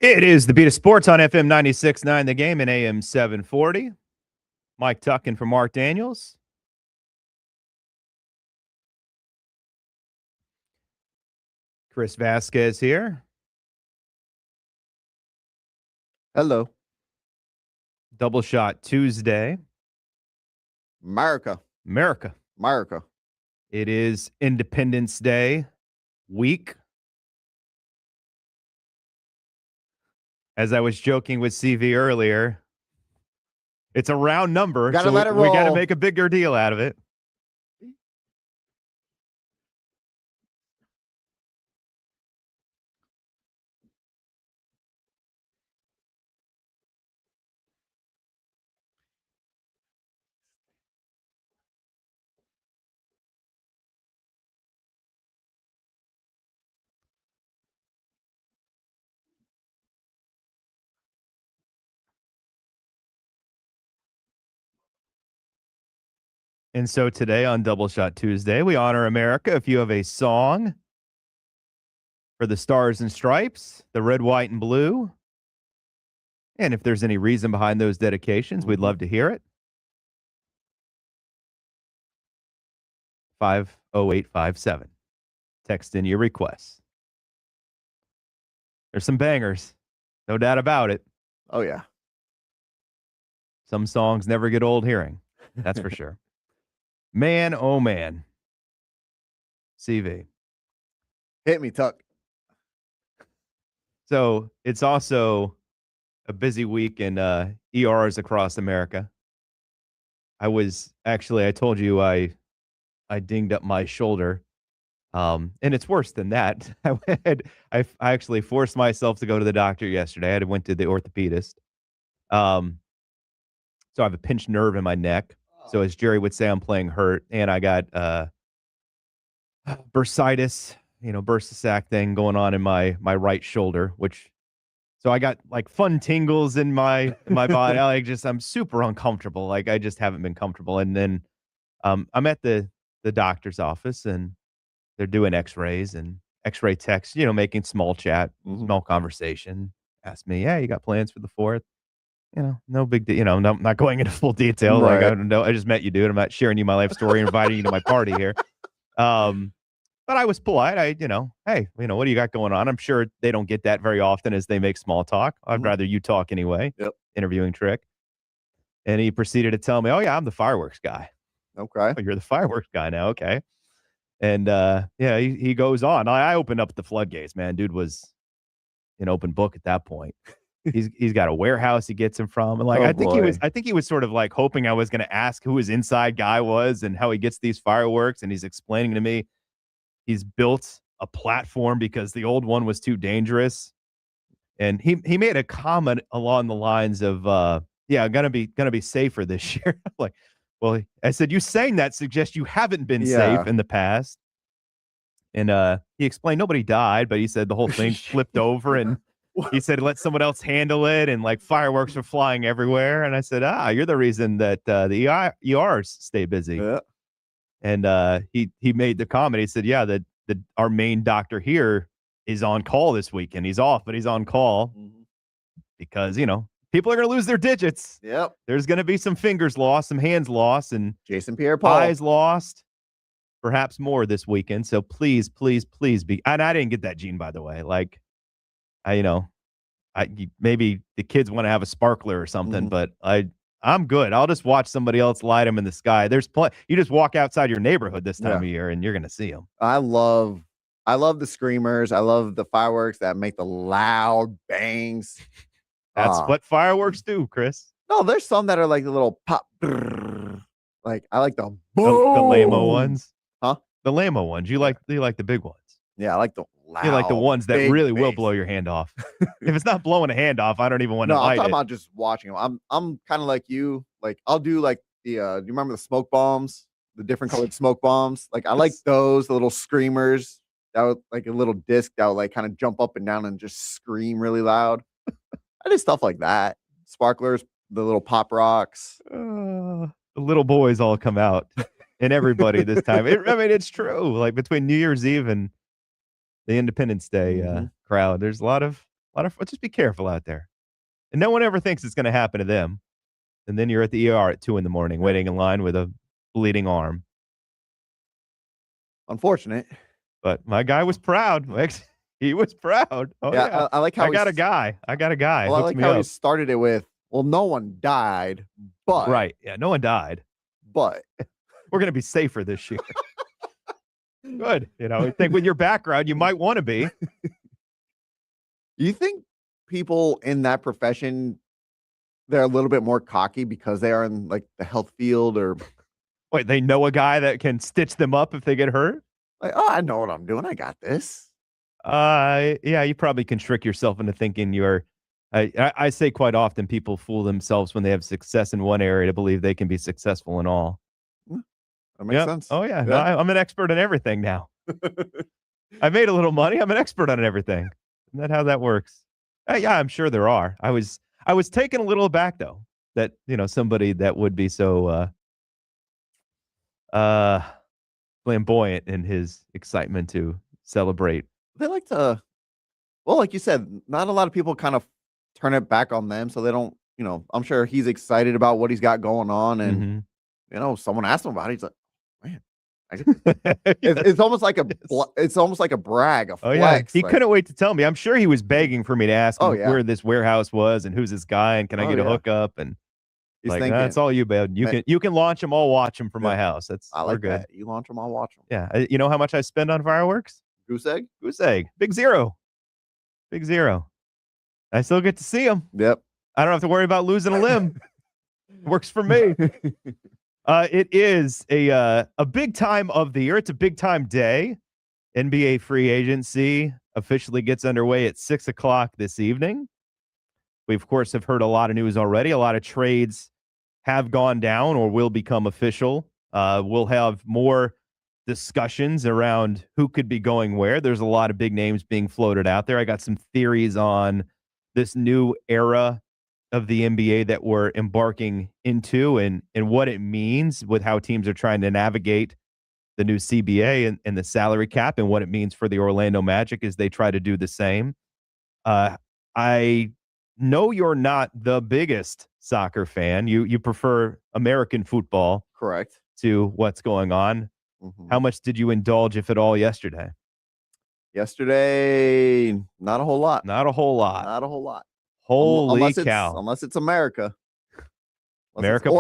It is the Beat of Sports on FM 96.9 The Game and AM 740. Mike Tuckin for Mark Daniels. Chris Vasquez here. Hello. Double Shot Tuesday. America. It is Independence Day week. As I was joking with CV earlier, it's a round number, we got to make a bigger deal out of it. And so today on Double Shot Tuesday, we honor America. If you have a song for the Stars and Stripes, the red, white, and blue, and if there's any reason behind those dedications, we'd love to hear it. 50857. Text in your requests. There's some bangers, no doubt about it. Oh, yeah. Some songs never get old hearing. That's for sure. Man, oh man. CV. Hit me, Tuck. So it's also a busy week in ERs across America. I told you I dinged up my shoulder. And it's worse than that. I actually forced myself to go to the doctor yesterday. I went to the orthopedist. So I have a pinched nerve in my neck. So as Jerry would say, I'm playing hurt, and I got bursitis, bursa-sac thing going on in my right shoulder, so I got like fun tingles in my body. I'm super uncomfortable. Like I just haven't been comfortable. And then I'm at the doctor's office, and they're doing x-rays and x-ray techs, making small chat, small conversation. Asked me, yeah, you got plans for the 4th? No big deal. I'm not going into full detail. Right. Like, I don't know. I just met you, dude. I'm not sharing you my life story, inviting you to my party here. But I was polite. Hey, what do you got going on? I'm sure they don't get that very often as they make small talk. I'd rather you talk anyway. Yep. Interviewing trick. And he proceeded to tell me, oh, yeah, I'm the fireworks guy. Okay. Oh, you're the fireworks guy now. Okay. And, he goes on. I opened up the floodgates, man. Dude was an open book at that point. He's got a warehouse he gets him from, and I think he was sort of like hoping I was going to ask who his inside guy was and how he gets these fireworks, and he's explaining to me he's built a platform because the old one was too dangerous, and he made a comment along the lines of gonna be safer this year. Like, well, I said, you saying that suggests you haven't been safe in the past, and he explained nobody died, but he said the whole thing flipped over and. He said, let someone else handle it, and like fireworks are flying everywhere. And I said, you're the reason that the ERs stay busy. Yeah. And he made the comment. He said, yeah, that our main doctor here is on call this weekend. He's off, but he's on call because, people are going to lose their digits. Yep. There's going to be some fingers lost, some hands lost, and Jason Pierre-Paul. Eyes lost, perhaps more this weekend. So please, please, please be. And I didn't get that gene, by the way. Like, maybe the kids want to have a sparkler or something, but I'm good. I'll just watch somebody else light them in the sky. There's you just walk outside your neighborhood this time of year, and you're going to see them. I love the screamers. I love the fireworks that make the loud bangs. That's what fireworks do, Chris. No, there's some that are like the little pop. Like I like the the Lamo ones. Huh? The Lamo ones. You like the big ones. Yeah, I like the loud. You like the ones that really will bass. blow your hand off. If it's not blowing a hand off, I don't even want to light I'm talking it. about just watching them. I'm kind of like you. Like I'll do like the. Do you remember the smoke bombs? The different colored smoke bombs. Like I like those. The little screamers. That would like a little disc that would like kind of jump up and down and just scream really loud. I did stuff like that. Sparklers, the little pop rocks. The little boys all come out, and everybody this time. It's true. Like between New Year's Eve and the Independence Day crowd, there's a lot of Just be careful out there. And no one ever thinks it's going to happen to them. And then you're at the ER at 2 a.m, waiting in line with a bleeding arm. Unfortunate. But my guy was proud. He was proud. Oh, yeah. I like how I got a guy. Well, I like how he started it with, well, no one died, but. Right. Yeah, no one died. But. We're going to be safer this year. Good. I think with your background, you might want to be. You think people in that profession, they're a little bit more cocky because they are in like the health field or. Wait, they know a guy that can stitch them up if they get hurt? Like, oh, I know what I'm doing. I got this. Yeah, you probably can trick yourself into thinking you're. I say quite often people fool themselves when they have success in one area to believe they can be successful in all. That makes sense. Oh, yeah. No, I'm an expert on everything now. I made a little money. I'm an expert on everything. Isn't that how that works? Yeah, I'm sure there are. I was taken a little aback, though, that, somebody that would be so flamboyant in his excitement to celebrate. They like to, well, like you said, not a lot of people kind of turn it back on them. So they don't, I'm sure he's excited about what he's got going on. And, someone asked him about it. He's like, man, it's almost like a brag, a flex. Oh, yeah. He couldn't wait to tell me. I'm sure he was begging for me to ask him where this warehouse was and who's this guy and can I get a hookup? And he's like, thinking, that's all you, babe. You can launch them. I'll watch them from my house. I like good. That. You launch them, I'll watch them. Yeah. You know how much I spend on fireworks? Goose egg? Goose egg. Big zero. I still get to see them. Yep. I don't have to worry about losing a limb. Works for me. It is a big time of the year. It's a big time day. NBA free agency officially gets underway at 6:00 this evening. We, of course, have heard a lot of news already. A lot of trades have gone down or will become official. We'll have more discussions around who could be going where. There's a lot of big names being floated out there. I got some theories on this new era of the NBA that we're embarking into and what it means with how teams are trying to navigate the new CBA and the salary cap and what it means for the Orlando Magic as they try to do the same. I know you're not the biggest soccer fan. You prefer American football. Correct. To what's going on. Mm-hmm. How much did you indulge, if at all, yesterday? Yesterday, not a whole lot. Holy cow. Unless it's America. America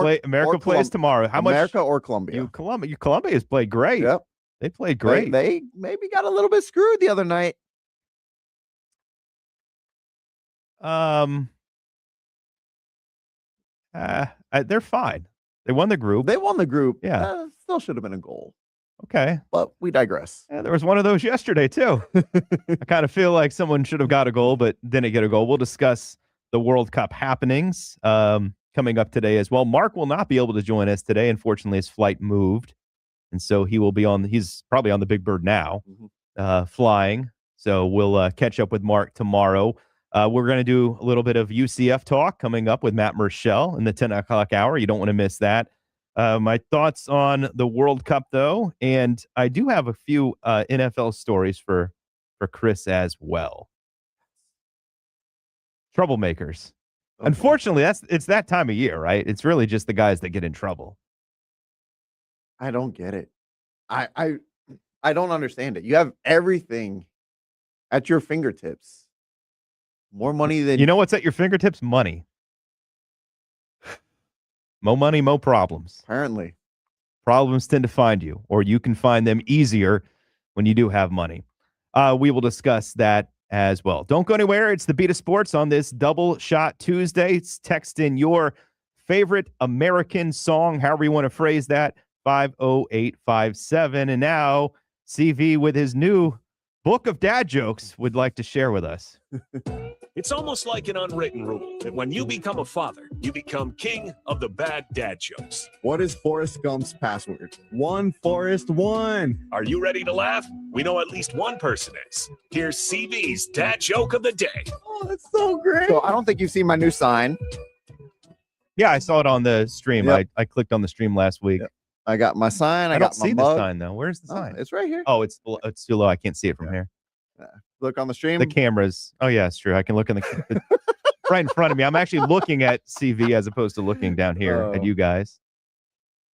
plays tomorrow. How much? America or Colombia? Colombia has played great. Yep. They played great. They maybe got a little bit screwed the other night. They're fine. They won the group. Yeah. Still should have been a goal. Okay. But we digress. Yeah, there was one of those yesterday, too. I kind of feel like someone should have got a goal, but didn't get a goal. We'll discuss the World Cup happenings coming up today as well. Marc will not be able to join us today. Unfortunately, his flight moved. And so he's probably on the Big Bird now, flying. So we'll catch up with Marc tomorrow. We're going to do a little bit of UCF talk coming up with Matt Murschel in the 10 o'clock hour. You don't want to miss that. My thoughts on the World Cup, though, and I do have a few NFL stories for Chris as well. Troublemakers. Okay. Unfortunately, it's that time of year, right? It's really just the guys that get in trouble. I don't get it. I don't understand it. You have everything at your fingertips. More money than... You know what's at your fingertips? Money. Mo money, mo problems. Apparently. Problems tend to find you, or you can find them easier when you do have money. We will discuss that as well. Don't go anywhere. It's the Beat of Sports on this Double Shot Tuesday. Text in your favorite American song, however you want to phrase that, 50857. And now, CV with his new book of dad jokes would like to share with us. It's almost like an unwritten rule that when you become a father, you become king of the bad dad jokes. What is Forrest Gump's password? 1Forrest1. Are you ready to laugh? We know at least one person is. Here's CV's dad joke of the day. Oh, that's so great. So I don't think you've seen my new sign. Yeah, I saw it on the stream. Yep. I clicked on the stream last week. Yep. I got my sign. I got my mug. The sign, though. Where's the sign? It's right here. Oh, it's too low. I can't see it from here. Look on the stream. The cameras. Oh yeah, it's true. I can look in the right in front of me. I'm actually looking at CV as opposed to looking down here at you guys.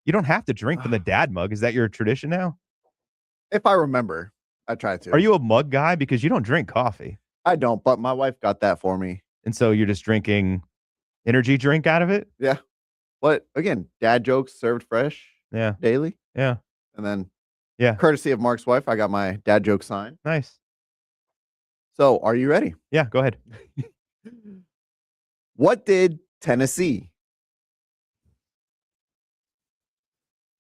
You don't have to drink from the dad mug. Is that your tradition now? If I remember, I try to. Are you a mug guy? Because you don't drink coffee. I don't, but my wife got that for me. And so you're just drinking energy drink out of it? Yeah. But again, dad jokes served fresh. Yeah. Daily. Yeah. And then, yeah, courtesy of Mark's wife, I got my dad joke sign. Nice. So, are you ready? Yeah, go ahead. What did Tennessee?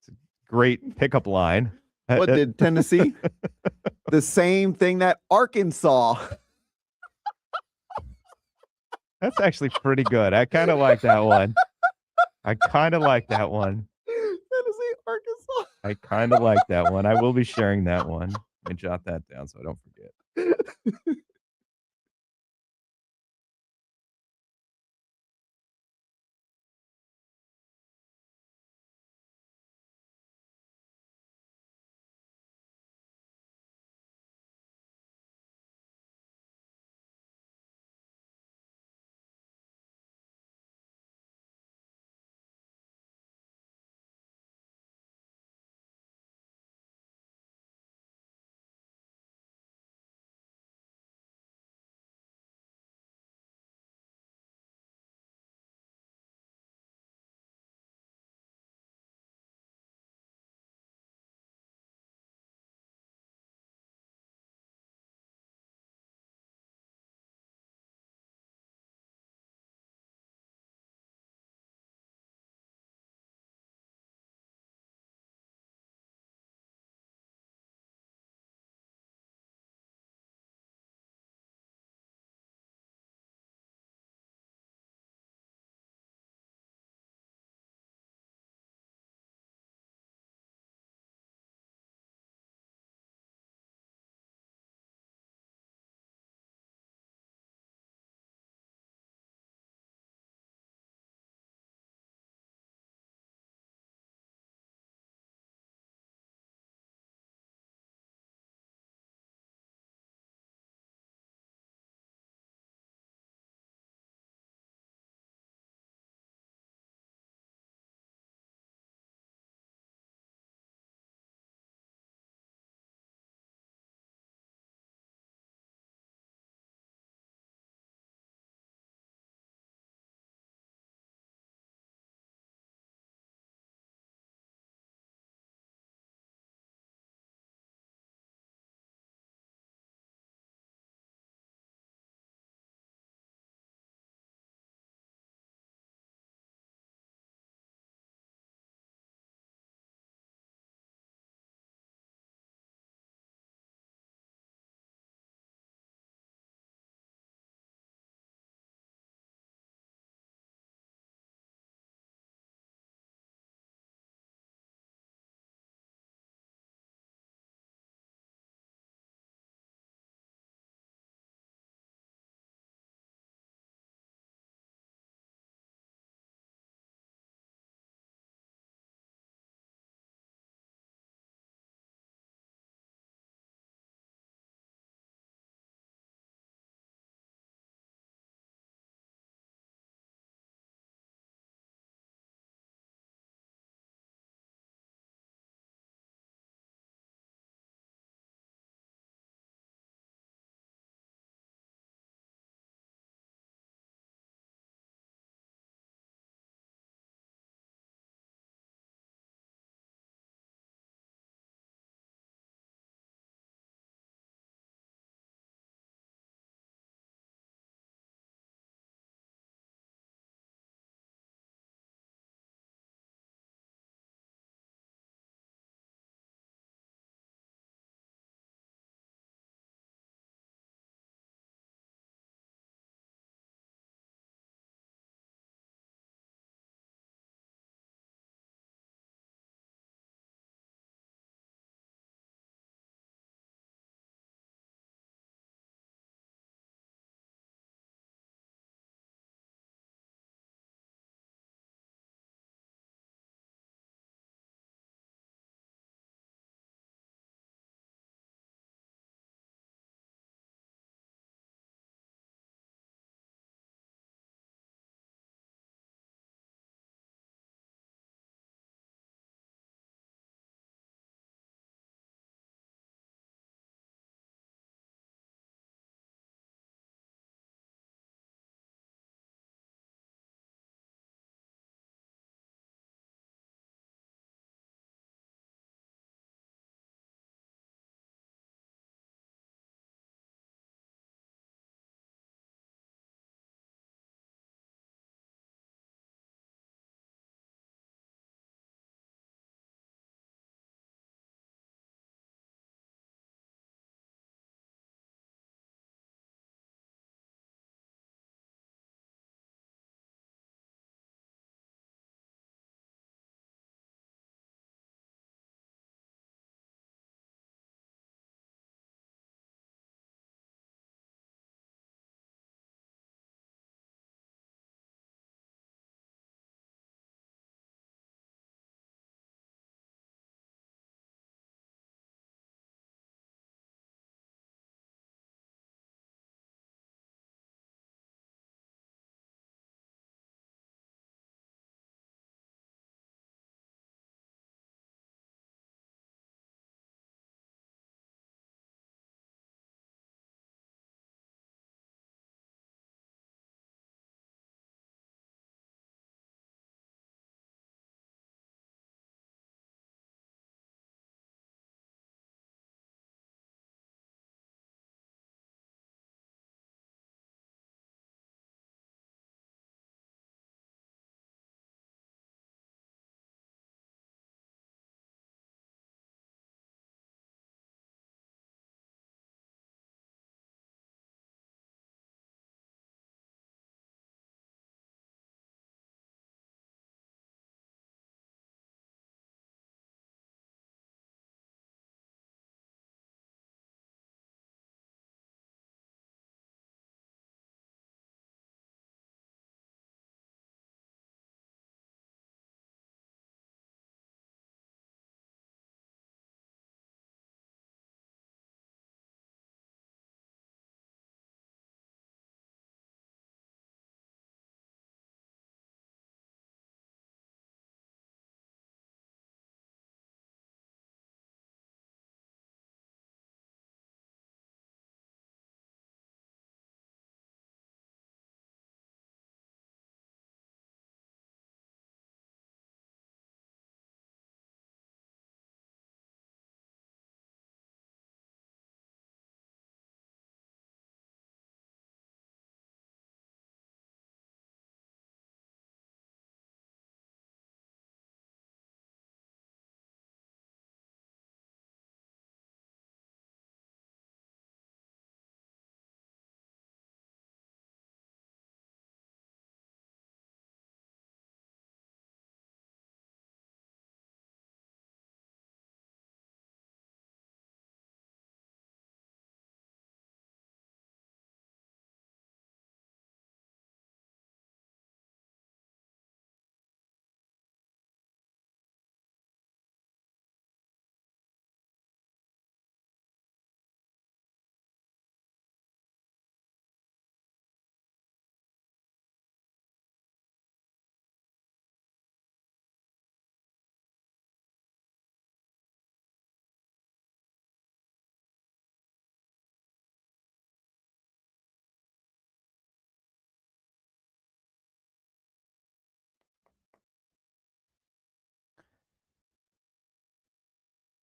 It's a great pickup line. What did Tennessee? The same thing that Arkansas. That's actually pretty good. I kind of like that one. Tennessee, Arkansas. I kind of like that one. I will be sharing that one. Let me jot that down so I don't forget.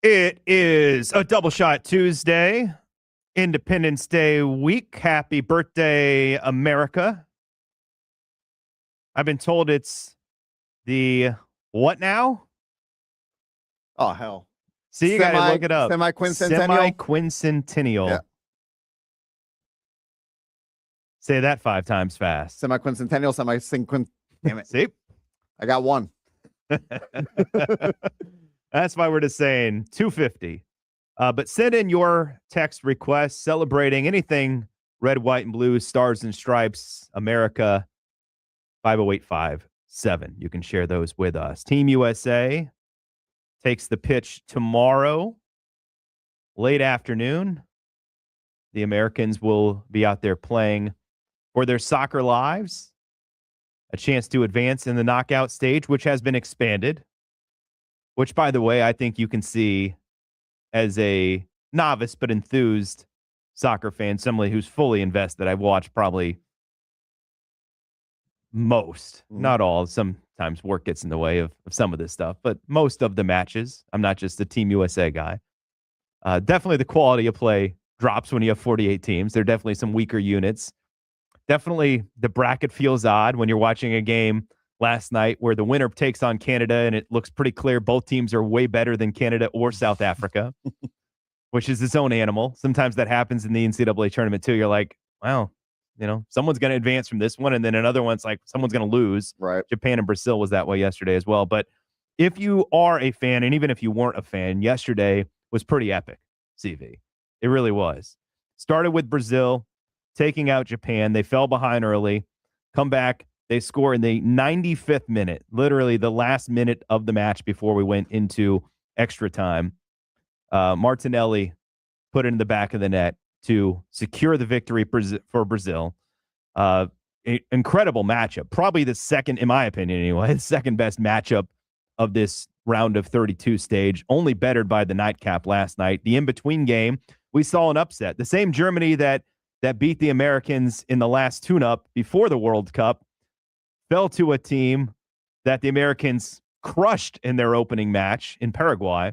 It is a double shot Tuesday, Independence Day week. Happy birthday, America. I've been told it's the what now? Oh, hell. See, you got to look it up. Semi-quincentennial? Semi-quincentennial. Yeah. Say that 5 times fast. Semi-quincentennial, semi-quint. Damn it. See? I got one. That's why we're just saying 250. But send in your text requests celebrating anything red, white, and blue, stars and stripes, America, 50857. You can share those with us. Team USA takes the pitch tomorrow, late afternoon. The Americans will be out there playing for their soccer lives, a chance to advance in the knockout stage, which has been expanded, which, by the way, I think you can see as a novice but enthused soccer fan, somebody who's fully invested. I've watched probably most, not all. Sometimes work gets in the way of some of this stuff, but most of the matches. I'm not just a Team USA guy. Definitely the quality of play drops when you have 48 teams. There are definitely some weaker units. Definitely the bracket feels odd when you're watching a game last night where the winner takes on Canada and it looks pretty clear both teams are way better than Canada or South Africa, which is its own animal. Sometimes that happens in the NCAA tournament too. You're like, wow, someone's going to advance from this one, and then another one's like someone's going to lose. Right. Japan and Brazil was that way yesterday as well. But if you are a fan, and even if you weren't a fan, yesterday was pretty epic, CV. It really was. Started with Brazil taking out Japan. They fell behind early, come back. They score in the 95th minute, literally the last minute of the match before we went into extra time. Martinelli put it in the back of the net to secure the victory for Brazil. Incredible matchup. Probably the second, in my opinion anyway, the second best matchup of this round of 32 stage, only bettered by the nightcap last night. The in-between game, we saw an upset. The same Germany that beat the Americans in the last tune-up before the World Cup fell to a team that the Americans crushed in their opening match in Paraguay.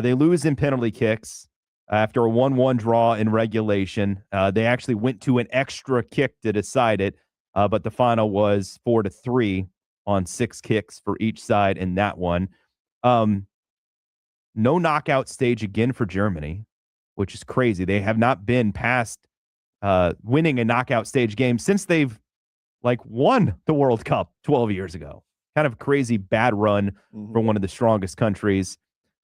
They lose in penalty kicks after a 1-1 draw in regulation. They actually went to an extra kick to decide it, but the final was 4-3 on 6 kicks for each side in that one. No knockout stage again for Germany, which is crazy. They have not been past winning a knockout stage game since they've won the World Cup 12 years ago. Kind of a crazy bad run for one of the strongest countries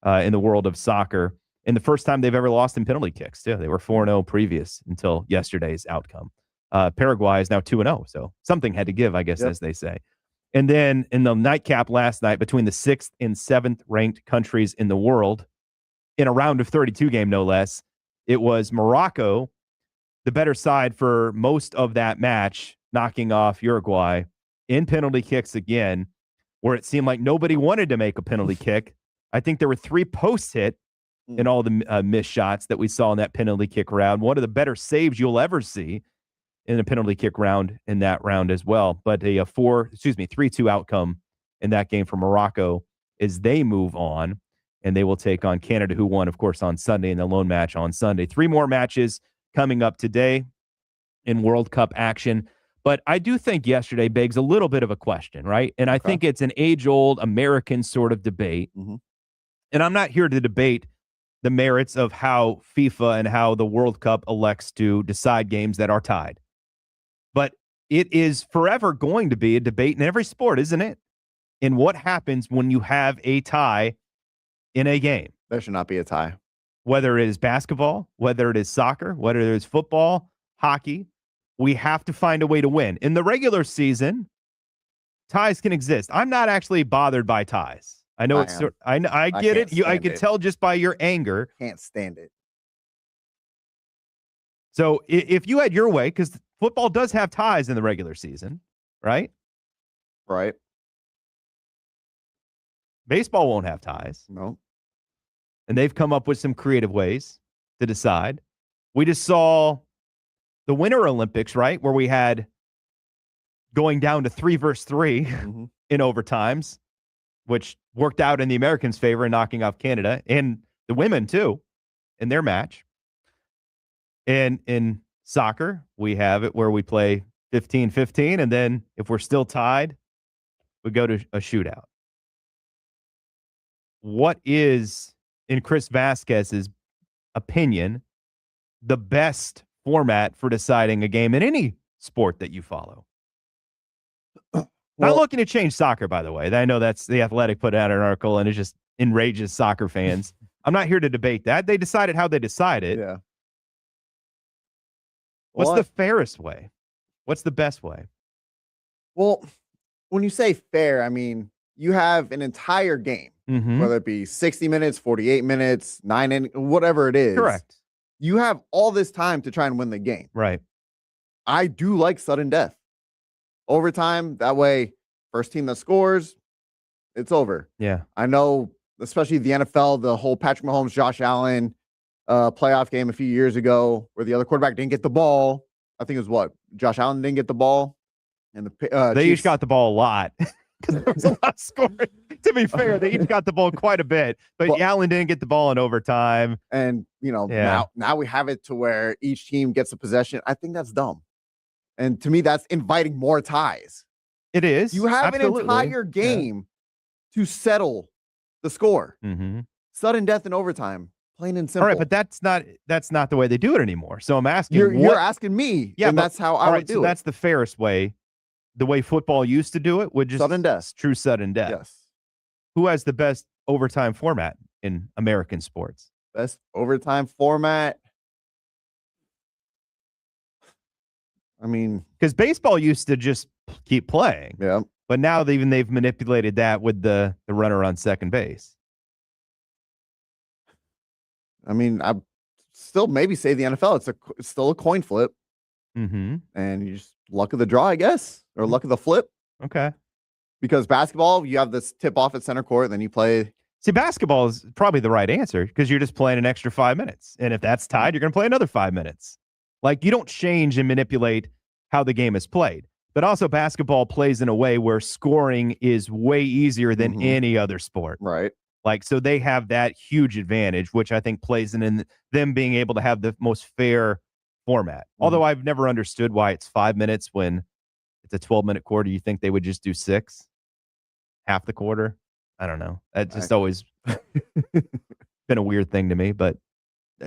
in the world of soccer. And the first time they've ever lost in penalty kicks, too. They were 4-0 previous until yesterday's outcome. Paraguay is now 2-0, so something had to give, I guess, as they say. And then in the nightcap last night, between the 6th and 7th ranked countries in the world, in a round of 32 game, no less, it was Morocco, the better side for most of that match, knocking off Uruguay in penalty kicks again, where it seemed like nobody wanted to make a penalty kick. I think there were 3 posts hit in all the missed shots that we saw in that penalty kick round. One of the better saves you'll ever see in a penalty kick round in that round as well. But a 3-2 outcome in that game for Morocco as they move on, and they will take on Canada, who won, of course, on Sunday in the lone match on Sunday. 3 more matches coming up today in World Cup action. But I do think yesterday begs a little bit of a question, right? And I think it's an age-old American sort of debate. And I'm not here to debate the merits of how FIFA and how the World Cup elects to decide games that are tied. But it is forever going to be a debate in every sport, isn't it? In what happens when you have a tie in a game. There should not be a tie. Whether it is basketball, whether it is soccer, whether it is football, hockey, we have to find a way to win. In the regular season, ties can exist. I'm not actually bothered by ties. I know I get it. I could tell just by your anger. Can't stand it. So if you had your way, because football does have ties in the regular season, right? Right. Baseball won't have ties. No. And they've come up with some creative ways to decide. We just saw the Winter Olympics, right? Where we had going down to 3 versus 3 in overtimes, which worked out in the Americans' favor in knocking off Canada. And the women too, in their match. And in soccer, we have it where we play 15-15, and then if we're still tied, we go to a shootout. What is, in Chris Vasquez's opinion, the best format for deciding a game in any sport that you follow? Not looking to change soccer, by the way. I know that's The Athletic put out an article, and it just enrages soccer fans. I'm not here to debate that. They decided how they decided. Yeah. What's the fairest way? What's the best way? Well, when you say fair, I mean, you have an entire game, whether it be 60 minutes, 48 minutes, 9 innings, whatever it is. Correct. You have all this time to try and win the game. Right. I do like sudden death. Overtime, that way, first team that scores, it's over. Yeah. I know, especially the NFL, the whole Patrick Mahomes, Josh Allen playoff game a few years ago where the other quarterback didn't get the ball. I think it was Josh Allen didn't get the ball. And they Chiefs each got the ball a lot because there was a lot of scoring. To be fair, they each got the ball quite a bit, but Allen didn't get the ball in overtime. And, now we have it to where each team gets a possession. I think that's dumb. And to me, that's inviting more ties. It is. You have Absolutely. an entire game to settle the score. Sudden death in overtime, plain and simple. All right, but that's not the way they do it anymore. So I'm asking, you're asking me, and that's how I would do it. That's the fairest way. The way football used to do it would just sudden death. True sudden death. Yes. Who has the best overtime format in American sports? Best overtime format. I mean, because baseball used to just keep playing. Yeah. But now they've manipulated that with the runner on second base. I mean, I still maybe say the NFL. It's still a coin flip. And you just luck of the draw, I guess, or luck of the flip. Okay. Because basketball, you have this tip off at center court, then you play. See, basketball is probably the right answer because you're just playing an extra 5 minutes. And if that's tied, you're going to play another 5 minutes. Like, you don't change and manipulate how the game is played. But also basketball plays in a way where scoring is way easier than any other sport. Right. Like, so they have that huge advantage, which I think plays in them being able to have the most fair format. Although I've never understood why it's 5 minutes when it's a 12-minute quarter. You think they would just do 6? Half the quarter? I don't know. That just always been a weird thing to me. But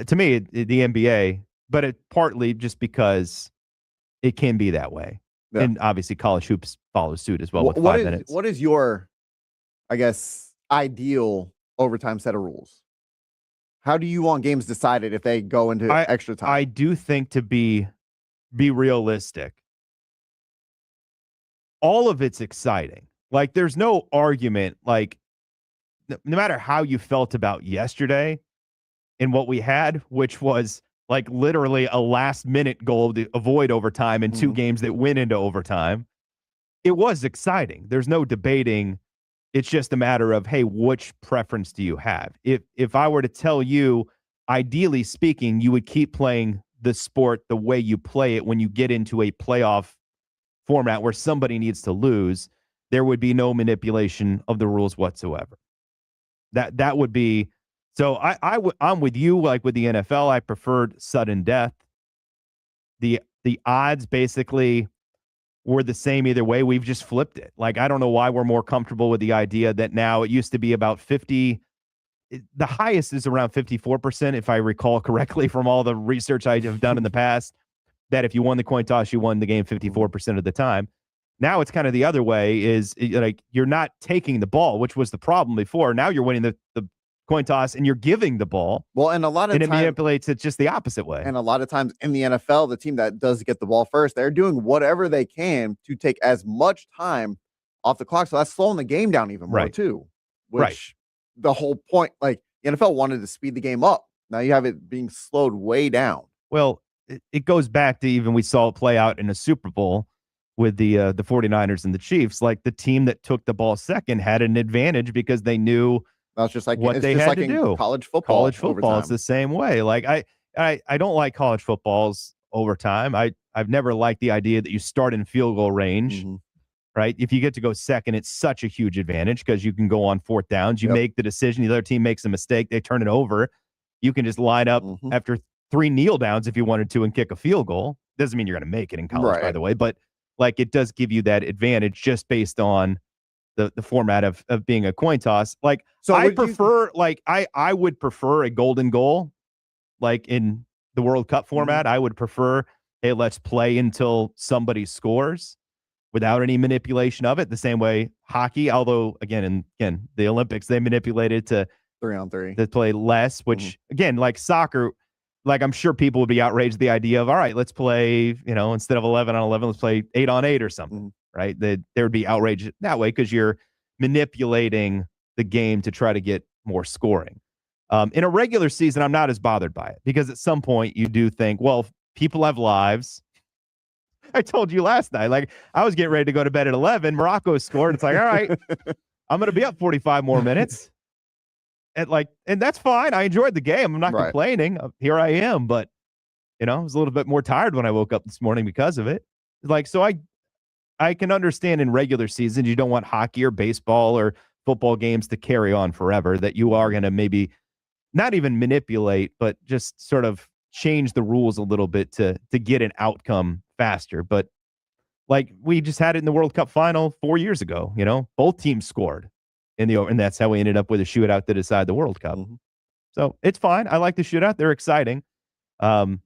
to me, the NBA, but it partly just because it can be that way. Yeah. And obviously college hoops follows suit as well with 5 minutes. What is your, I guess, ideal overtime set of rules? How do you want games decided if they go into extra time? I do think, to be realistic, all of it's exciting. Like, there's no argument. Like, no matter how you felt about yesterday and what we had, which was like literally a last-minute goal to avoid overtime and 2 games that went into overtime, it was exciting. There's no debating. It's just a matter of, hey, which preference do you have? If I were to tell you, ideally speaking, you would keep playing the sport the way you play it when you get into a playoff format where somebody needs to lose, there would be no manipulation of the rules whatsoever. That would be. So I'm with you. Like with the NFL, I preferred sudden death. The odds basically were the same either way. We've just flipped it. Like, I don't know why we're more comfortable with the idea that now it used to be about 50. The highest is around 54%, if I recall correctly from all the research I have done in the past, that if you won the coin toss, you won the game 54% of the time. Now it's kind of the other way, is like you're not taking the ball, which was the problem before. Now you're winning the coin toss and you're giving the ball. Well, and a lot of times, it manipulates it just the opposite way. And a lot of times in the NFL, the team that does get the ball first, they're doing whatever they can to take as much time off the clock. So that's slowing the game down even more too. Which the whole point, like the NFL wanted to speed the game up. Now you have it being slowed way down. Well, it goes back to even we saw it play out in a Super Bowl with the 49ers and the Chiefs. Like, the team that took the ball second had an advantage because they knew that's just like what they had to do. College football, it's the same way. Like, I don't like college football's overtime. I've never liked the idea that you start in field goal range right? If you get to go second, it's such a huge advantage because you can go on fourth downs. You Yep. make the decision. The other team makes a mistake. They turn it over. You can just line up after 3 kneel downs if you wanted to and kick a field goal. Doesn't mean you're going to make it in college, by Right. the way, but like it does give you that advantage just based on the format of being a coin toss. Like So I would you- prefer, like I would prefer a golden goal, like in the World Cup format. I would prefer, hey, let's play until somebody scores without any manipulation of it. The same way hockey, although again, the Olympics, they manipulated to 3-on-3 to play less, which again, like soccer, like I'm sure people would be outraged at the idea of, all right, let's play, instead of 11 on 11, let's play 8 on 8 or something, right? There would be outrage that way because you're manipulating the game to try to get more scoring. In a regular season, I'm not as bothered by it because at some point you do think, well, people have lives. I told you last night, like I was getting ready to go to bed at 11. Morocco scored. It's like, all right, I'm going to be up 45 more minutes. And that's fine. I enjoyed the game. I'm not complaining. Here I am, but I was a little bit more tired when I woke up this morning because of it. Like, so I can understand in regular season, you don't want hockey or baseball or football games to carry on forever, that you are going to maybe not even manipulate, but just sort of change the rules a little bit to get an outcome faster. But like we just had it in the World Cup final 4 years ago, both teams scored and that's how we ended up with a shootout to decide the World Cup. So it's fine. I like the shootout. They're exciting. And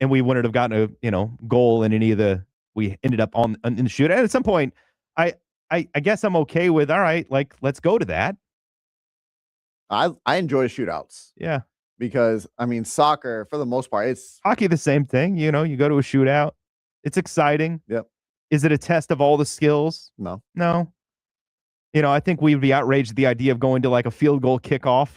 we wouldn't have gotten a, goal in any of we ended up in the shootout. And at some point, I guess I'm okay with, all right, like, let's go to that. I enjoy shootouts. Yeah. Because, I mean, soccer, for the most part, it's hockey, the same thing. You go to a shootout. It's exciting. Yep. Is it a test of all the skills? No. I think we'd be outraged at the idea of going to like a field goal kickoff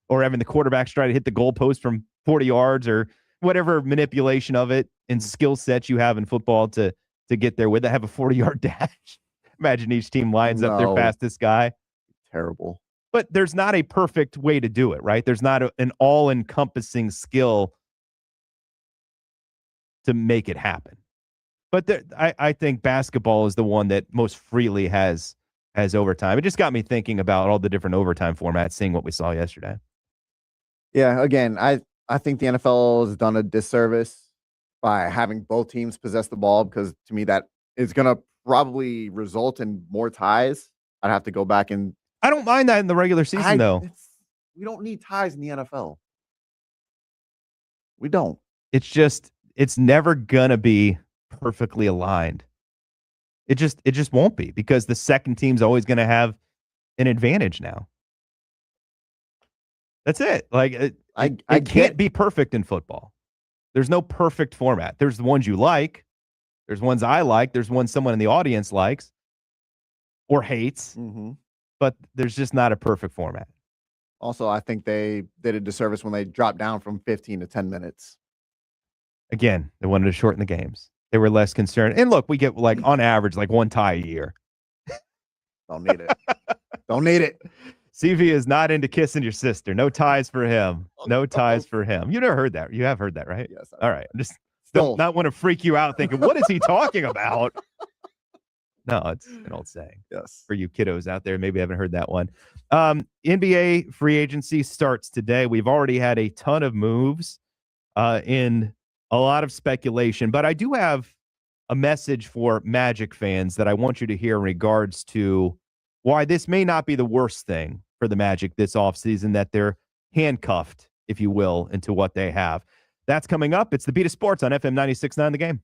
or having the quarterbacks try to hit the goalpost from 40 yards or whatever manipulation of it and skill sets you have in football to get there with it. Have a 40-yard dash. Imagine each team lines up their fastest guy. Terrible. But there's not a perfect way to do it, right? There's not an all-encompassing skill to make it happen. But I think basketball is the one that most freely has overtime. It just got me thinking about all the different overtime formats, seeing what we saw yesterday. Yeah, again, I think the NFL has done a disservice by having both teams possess the ball because to me that is going to probably result in more ties. I'd have to go back and I don't mind that in the regular season, though. We don't need ties in the NFL. We don't. It's never going to be perfectly aligned. It just won't be because the second team's always going to have an advantage now. That's it. Like it can't be perfect in football. There's no perfect format. There's the ones you like. There's ones I like. There's ones someone in the audience likes or hates. But there's just not a perfect format. Also, I think they did a disservice when they dropped down from 15 to 10 minutes. Again, they wanted to shorten the games. They were less concerned. And look, we get like on average like one tie a year. Don't need it. Don't need it. CV is not into kissing your sister. No ties for him. No ties for him. You never heard that. You have heard that, right? Yes. All right. I'm just not want to freak you out thinking, what is he talking about? No, it's an old saying. Yes. For you kiddos out there, maybe haven't heard that one. NBA free agency starts today. We've already had a ton of moves in a lot of speculation, but I do have a message for Magic fans that I want you to hear in regards to why this may not be the worst thing for the Magic this offseason, that they're handcuffed, if you will, into what they have. That's coming up. It's the Beat of Sports on FM 96.9 The Game.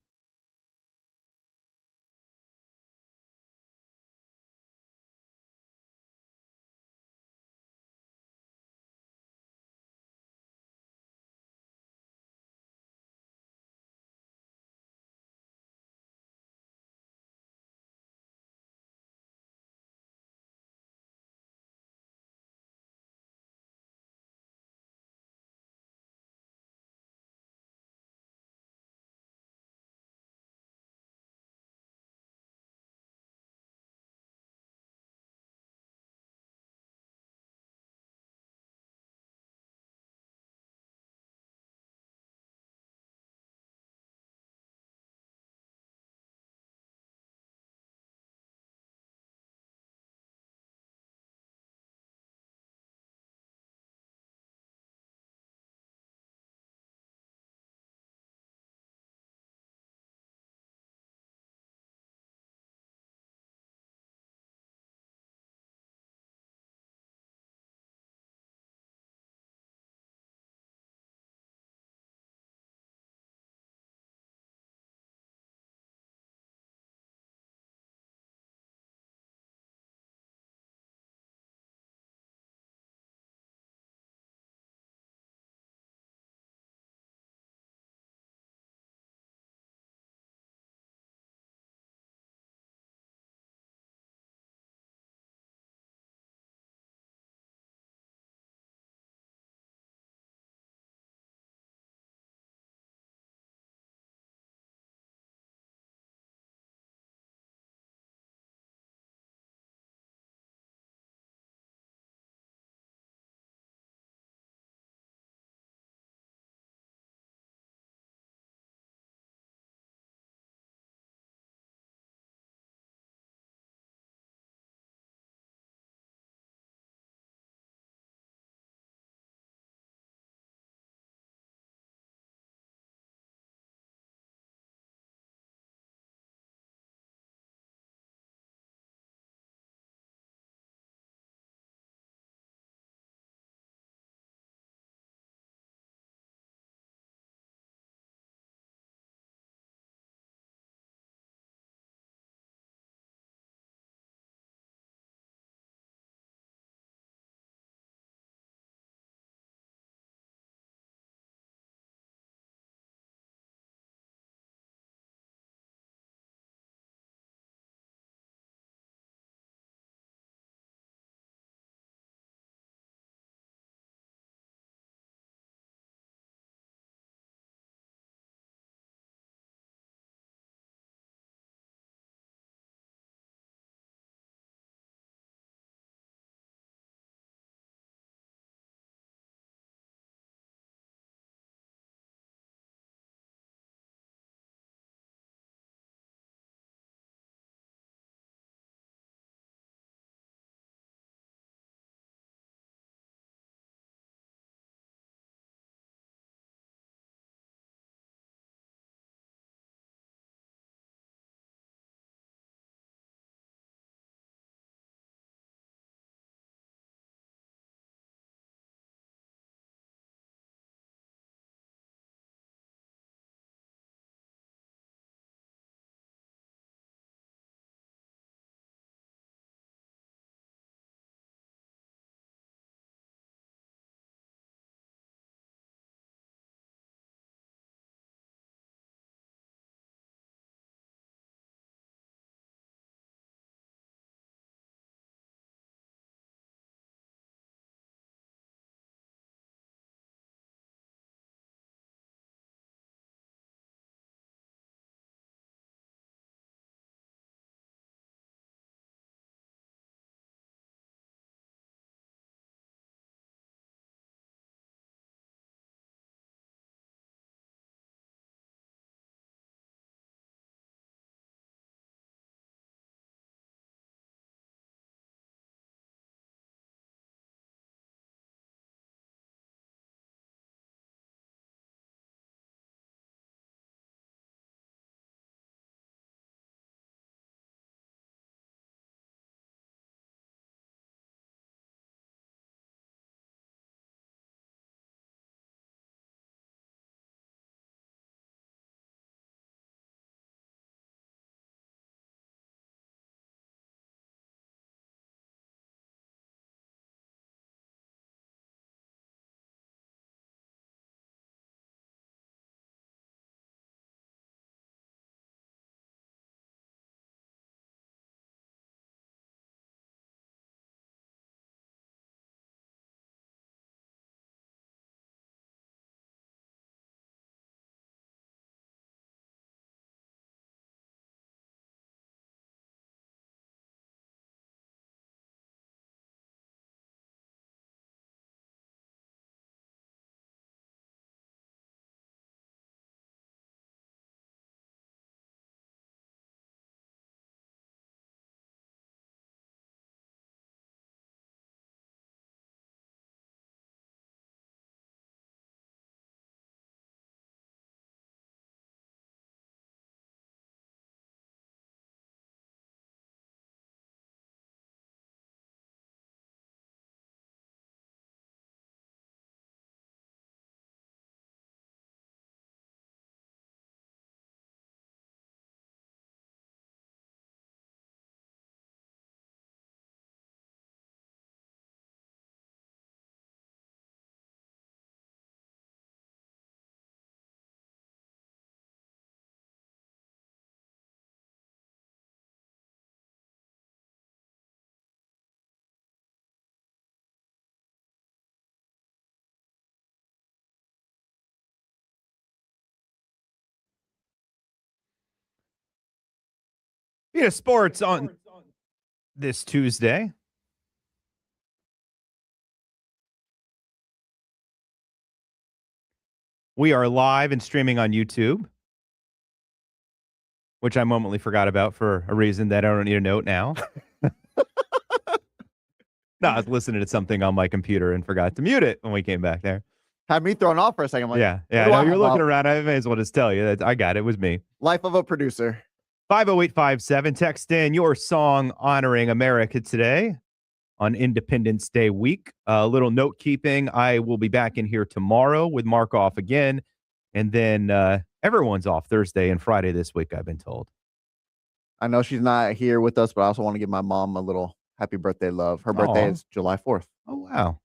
Speaking of sports, on this Tuesday, we are live and streaming on YouTube, which I momently forgot about for a reason that I don't need to note now. No, I was listening to something on my computer and forgot to mute it when we came back there. Had me thrown off for a second. I'm like, Yeah. what I do know I you're have looking out? around. I may as well just tell you that I got it. It was me. Life of a producer. 50857. Text in your song honoring America today on Independence Day week. A little note keeping. I will be back in here tomorrow with Marc off again. And then everyone's off Thursday and Friday this week, I've been told. I know she's not here with us, but I also want to give my mom a little happy birthday love. Her birthday Aw. is July 4th. Oh, wow.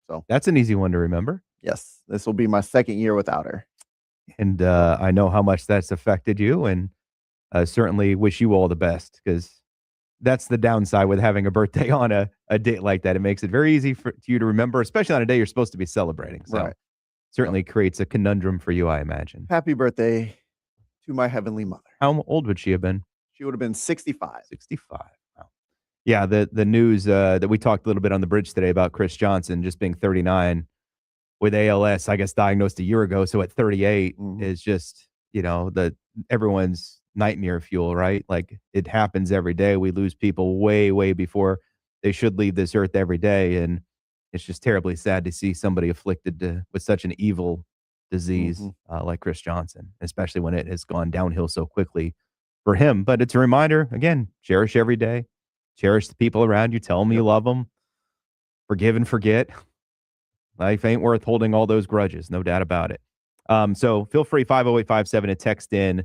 So that's an easy one to remember. Yes, this will be my second year without her. And I know how much that's affected you, and certainly wish you all the best, because that's the downside with having a birthday on a date like that. It makes it very easy for you to remember, especially on a day you're supposed to be celebrating. So Right. certainly creates a conundrum for you, I imagine. Happy birthday to my heavenly mother. How old would she have been? She would have been 65. 65. Wow. Yeah, the news that we talked a little bit on the bridge today about Chris Johnson just being 39 with ALS, I guess diagnosed a year ago. So at 38 is just, everyone's nightmare fuel, right? Like it happens every day. We lose people way, way before they should leave this earth every day. And it's just terribly sad to see somebody afflicted with such an evil disease like Chris Johnson, especially when it has gone downhill so quickly for him. But it's a reminder, again, cherish every day, cherish the people around you, tell them you love them, forgive and forget. Life ain't worth holding all those grudges, no doubt about it. So feel free, 50857, to text in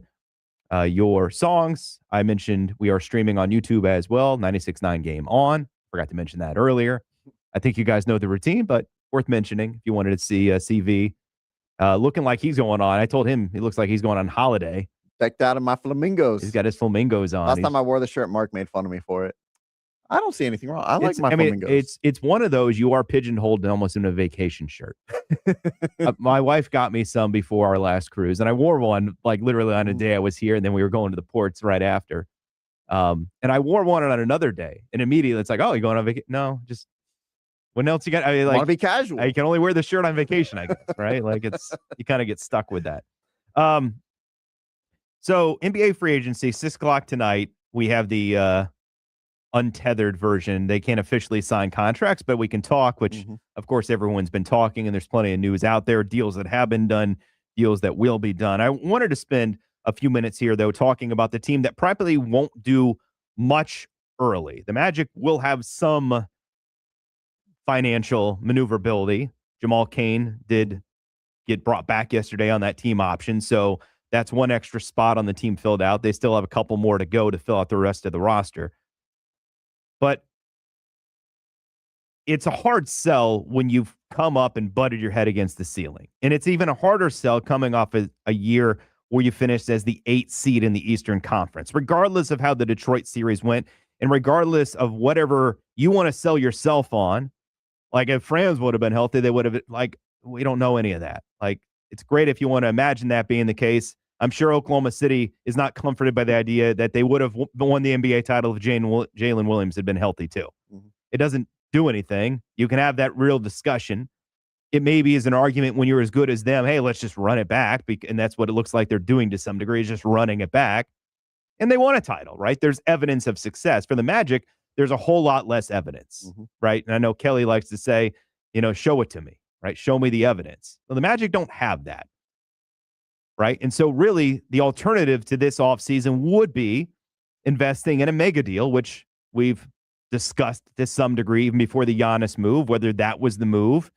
your songs. I mentioned we are streaming on YouTube as well, 96.9 Game On. Forgot to mention that earlier. I think you guys know the routine, but worth mentioning if you wanted to see CV looking like he's going on. I told him he looks like he's going on holiday. Decked out of my flamingos. He's got his flamingos on. Last time I wore the shirt, Mark made fun of me for it. I don't see anything wrong. I like my flamingos. It's one of those you are pigeonholed almost in a vacation shirt. My wife got me some before our last cruise, and I wore one like literally on a day I was here, and then we were going to the ports right after. And I wore one on another day, and immediately it's like, oh, you going on vacation? No, just what else you got? I mean, like, want to be casual. You can only wear the shirt on vacation, I guess, right? Like you kind of get stuck with that. So NBA free agency, 6 o'clock tonight. We have the untethered version. They can't officially sign contracts, but we can talk, which of course everyone's been talking, and there's plenty of news out there, deals that have been done, deals that will be done. I wanted to spend a few minutes here, though, talking about the team that probably won't do much early. The Magic will have some financial maneuverability. Jamal Cain did get brought back yesterday on that team option, so that's one extra spot on the team filled out. They still have a couple more to go to fill out the rest of the roster. But it's a hard sell when you've come up and butted your head against the ceiling. And it's even a harder sell coming off a year where you finished as the 8th seed in the Eastern Conference, regardless of how the Detroit series went and regardless of whatever you want to sell yourself on. Like if Franz would have been healthy, they would have, like, we don't know any of that. Like, it's great if you want to imagine that being the case. I'm sure Oklahoma City is not comforted by the idea that they would have won the NBA title if Jalen Williams had been healthy too. It doesn't do anything. You can have that real discussion. It maybe is an argument when you're as good as them. Hey, let's just run it back. And that's what it looks like they're doing to some degree, is just running it back. And they won a title, right? There's evidence of success. For the Magic, there's a whole lot less evidence, right? And I know Kelly likes to say, show it to me, right? Show me the evidence. Well, the Magic don't have that. Right. And so really the alternative to this offseason would be investing in a mega deal, which we've discussed to some degree even before the Giannis move, whether that was the move.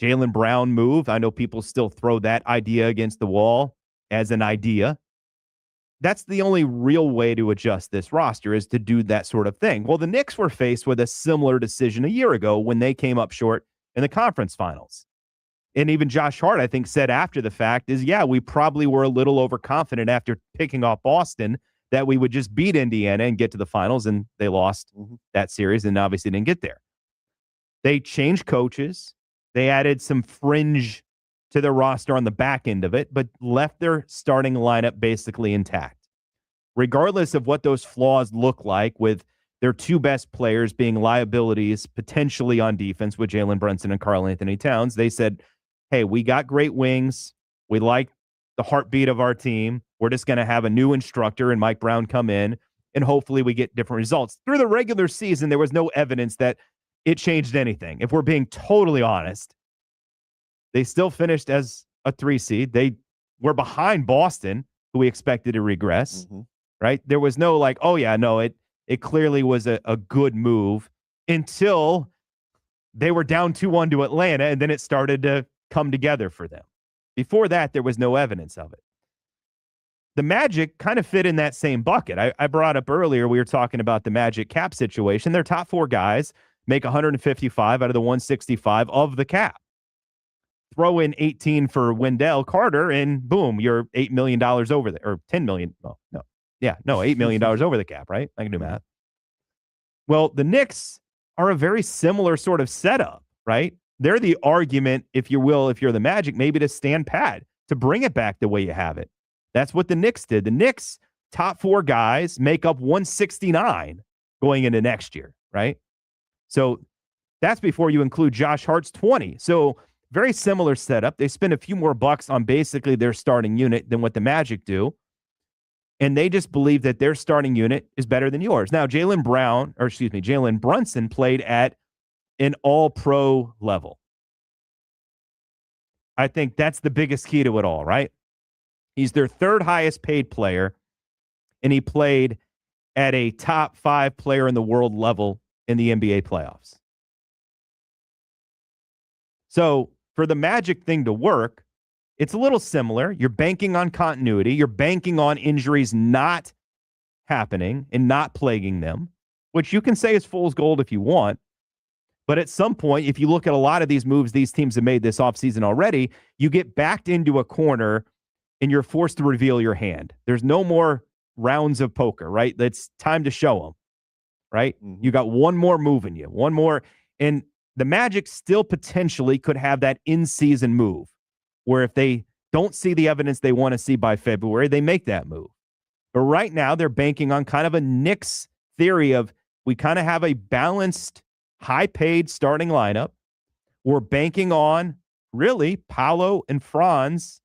Jaylen Brown move. I know people still throw that idea against the wall as an idea. That's the only real way to adjust this roster, is to do that sort of thing. Well, the Knicks were faced with a similar decision a year ago when they came up short in the conference finals. And even Josh Hart, I think, said after the fact is, yeah, we probably were a little overconfident after picking off Boston that we would just beat Indiana and get to the finals, and they lost that series and obviously didn't get there. They changed coaches. They added some fringe to their roster on the back end of it, but left their starting lineup basically intact. regardless of what those flaws look like, with their two best players being liabilities potentially on defense with Jalen Brunson and Karl Anthony Towns, they said, hey, we got great wings. We like the heartbeat of our team. We're just going to have a new instructor and Mike Brown come in, and hopefully we get different results. Through the regular season, there was no evidence that it changed anything. If we're being totally honest, they still finished as a 3 seed. They were behind Boston, who we expected to regress, right? There was no like, oh yeah, no, it clearly was a good move until they were down 2-1 to Atlanta, and then it started to come together for them. Before that, there was no evidence of it. The Magic kind of fit in that same bucket. I brought up earlier, we were talking about the Magic cap situation. Their top 4 guys make 155 out of the 165 of the cap. Throw in 18 for Wendell Carter, and boom, you're $8 million over there, or $10 million. Oh, no. Yeah, no, $8 million over the cap, right? I can do math. Well, the Knicks are a very similar sort of setup, right? They're the argument, if you will, if you're the Magic, maybe to stand pat, to bring it back the way you have it. That's what the Knicks did. The Knicks' top 4 guys make up 169 going into next year, right? So that's before you include Josh Hart's 20. So very similar setup. They spend a few more bucks on basically their starting unit than what the Magic do. And they just believe that their starting unit is better than yours. Now, Jalen Brunson played at an all-pro level. I think that's the biggest key to it all, right? He's their 3rd highest paid player, and he played at a top 5 player in the world level in the NBA playoffs. So for the Magic thing to work, it's a little similar. You're banking on continuity. You're banking on injuries not happening and not plaguing them, which you can say is fool's gold if you want. But at some point, if you look at a lot of these moves these teams have made this offseason already, you get backed into a corner and you're forced to reveal your hand. There's no more rounds of poker, right? It's time to show them, right? You got one more move in you, one more. And the Magic still potentially could have that in-season move where if they don't see the evidence they want to see by February, they make that move. But right now, they're banking on kind of a Knicks theory of we kind of have a balanced, high-paid starting lineup. We're banking on, really, Paolo and Franz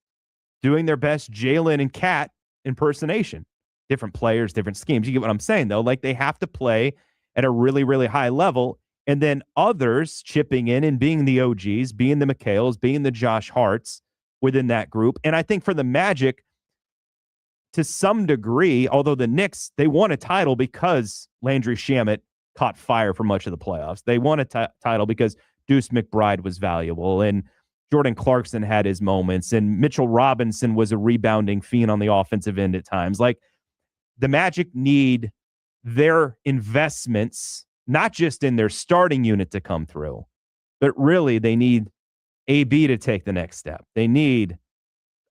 doing their best Jalen and Cat impersonation. Different players, different schemes. You get what I'm saying, though? Like, they have to play at a really, really high level, and then others chipping in and being the OGs, being the McHales, being the Josh Harts within that group. And I think for the Magic, to some degree, although the Knicks, they won a title because Landry Shamet caught fire for much of the playoffs. They won a title because Deuce McBride was valuable, and Jordan Clarkson had his moments, and Mitchell Robinson was a rebounding fiend on the offensive end at times. Like, the Magic need their investments, not just in their starting unit to come through, but really they need AB to take the next step. They need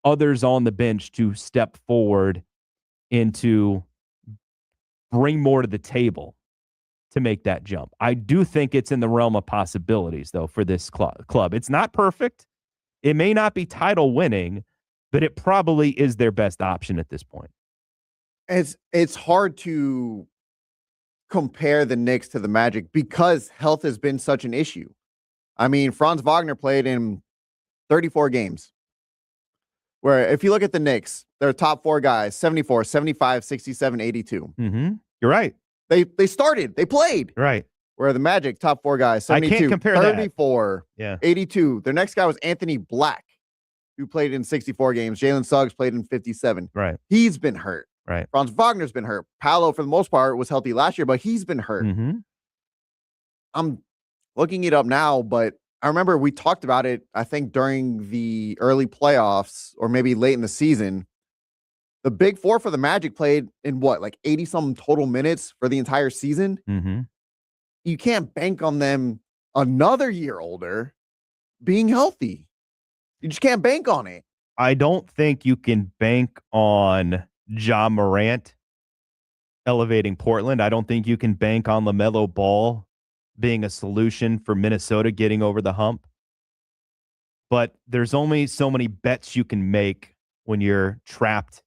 others on the bench to step forward and to bring more to the table to make that jump. I do think it's in the realm of possibilities, though, for this club. It's not perfect. It may not be title winning, but it probably is their best option at this point. It's hard to compare the Knicks to the Magic because health has been such an issue. I mean, Franz Wagner played in 34 games. Where if you look at the Knicks, their top 4 guys, 74, 75, 67, 82. You're right. They started. They played. Right. Where the Magic, top 4 guys, 72, I can't compare 34, that. 82. Their next guy was Anthony Black, who played in 64 games. Jalen Suggs played in 57. Right. He's been hurt. Right. Franz Wagner's been hurt. Paolo, for the most part, was healthy last year, but he's been hurt. I'm looking it up now, but I remember we talked about it, I think, during the early playoffs or maybe late in the season. The big 4 for the Magic played in like 80-some total minutes for the entire season. You can't bank on them another year older being healthy. You just can't bank on it. I don't think you can bank on Ja Morant elevating Portland. I don't think you can bank on LaMelo Ball being a solution for Minnesota getting over the hump. But there's only so many bets you can make when you're trapped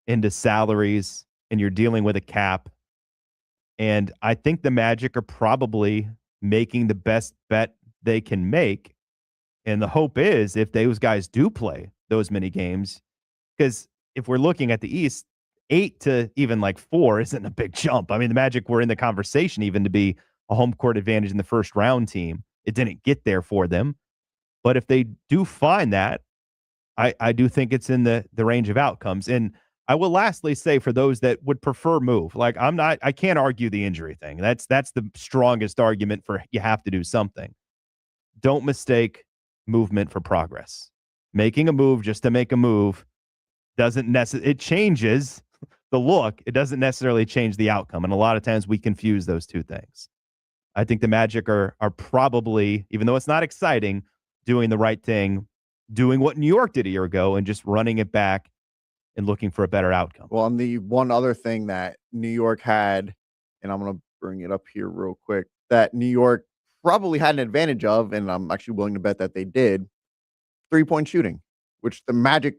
into salaries and you're dealing with a cap. And I think the Magic are probably making the best bet they can make. And the hope is if those guys do play those many games, because if we're looking at the East, 8 to even like 4 isn't a big jump. I mean, the Magic were in the conversation even to be a home court advantage in the first round team. It didn't get there for them. But if they do find that, I do think it's in the range of outcomes. And I will lastly say for those that would prefer move, like I can't argue the injury thing. That's the strongest argument for you have to do something. Don't mistake movement for progress. Making a move just to make a move doesn't necessarily, it changes the look. It doesn't necessarily change the outcome. And a lot of times we confuse those two things. I think the Magic are probably, even though it's not exciting, doing the right thing, doing what New York did a year ago and just running it back and looking for a better outcome. Well, and the one other thing that New York had, and I'm going to bring it up here real quick, that New York probably had an advantage of, and I'm actually willing to bet that they did, 3-point shooting, which the Magic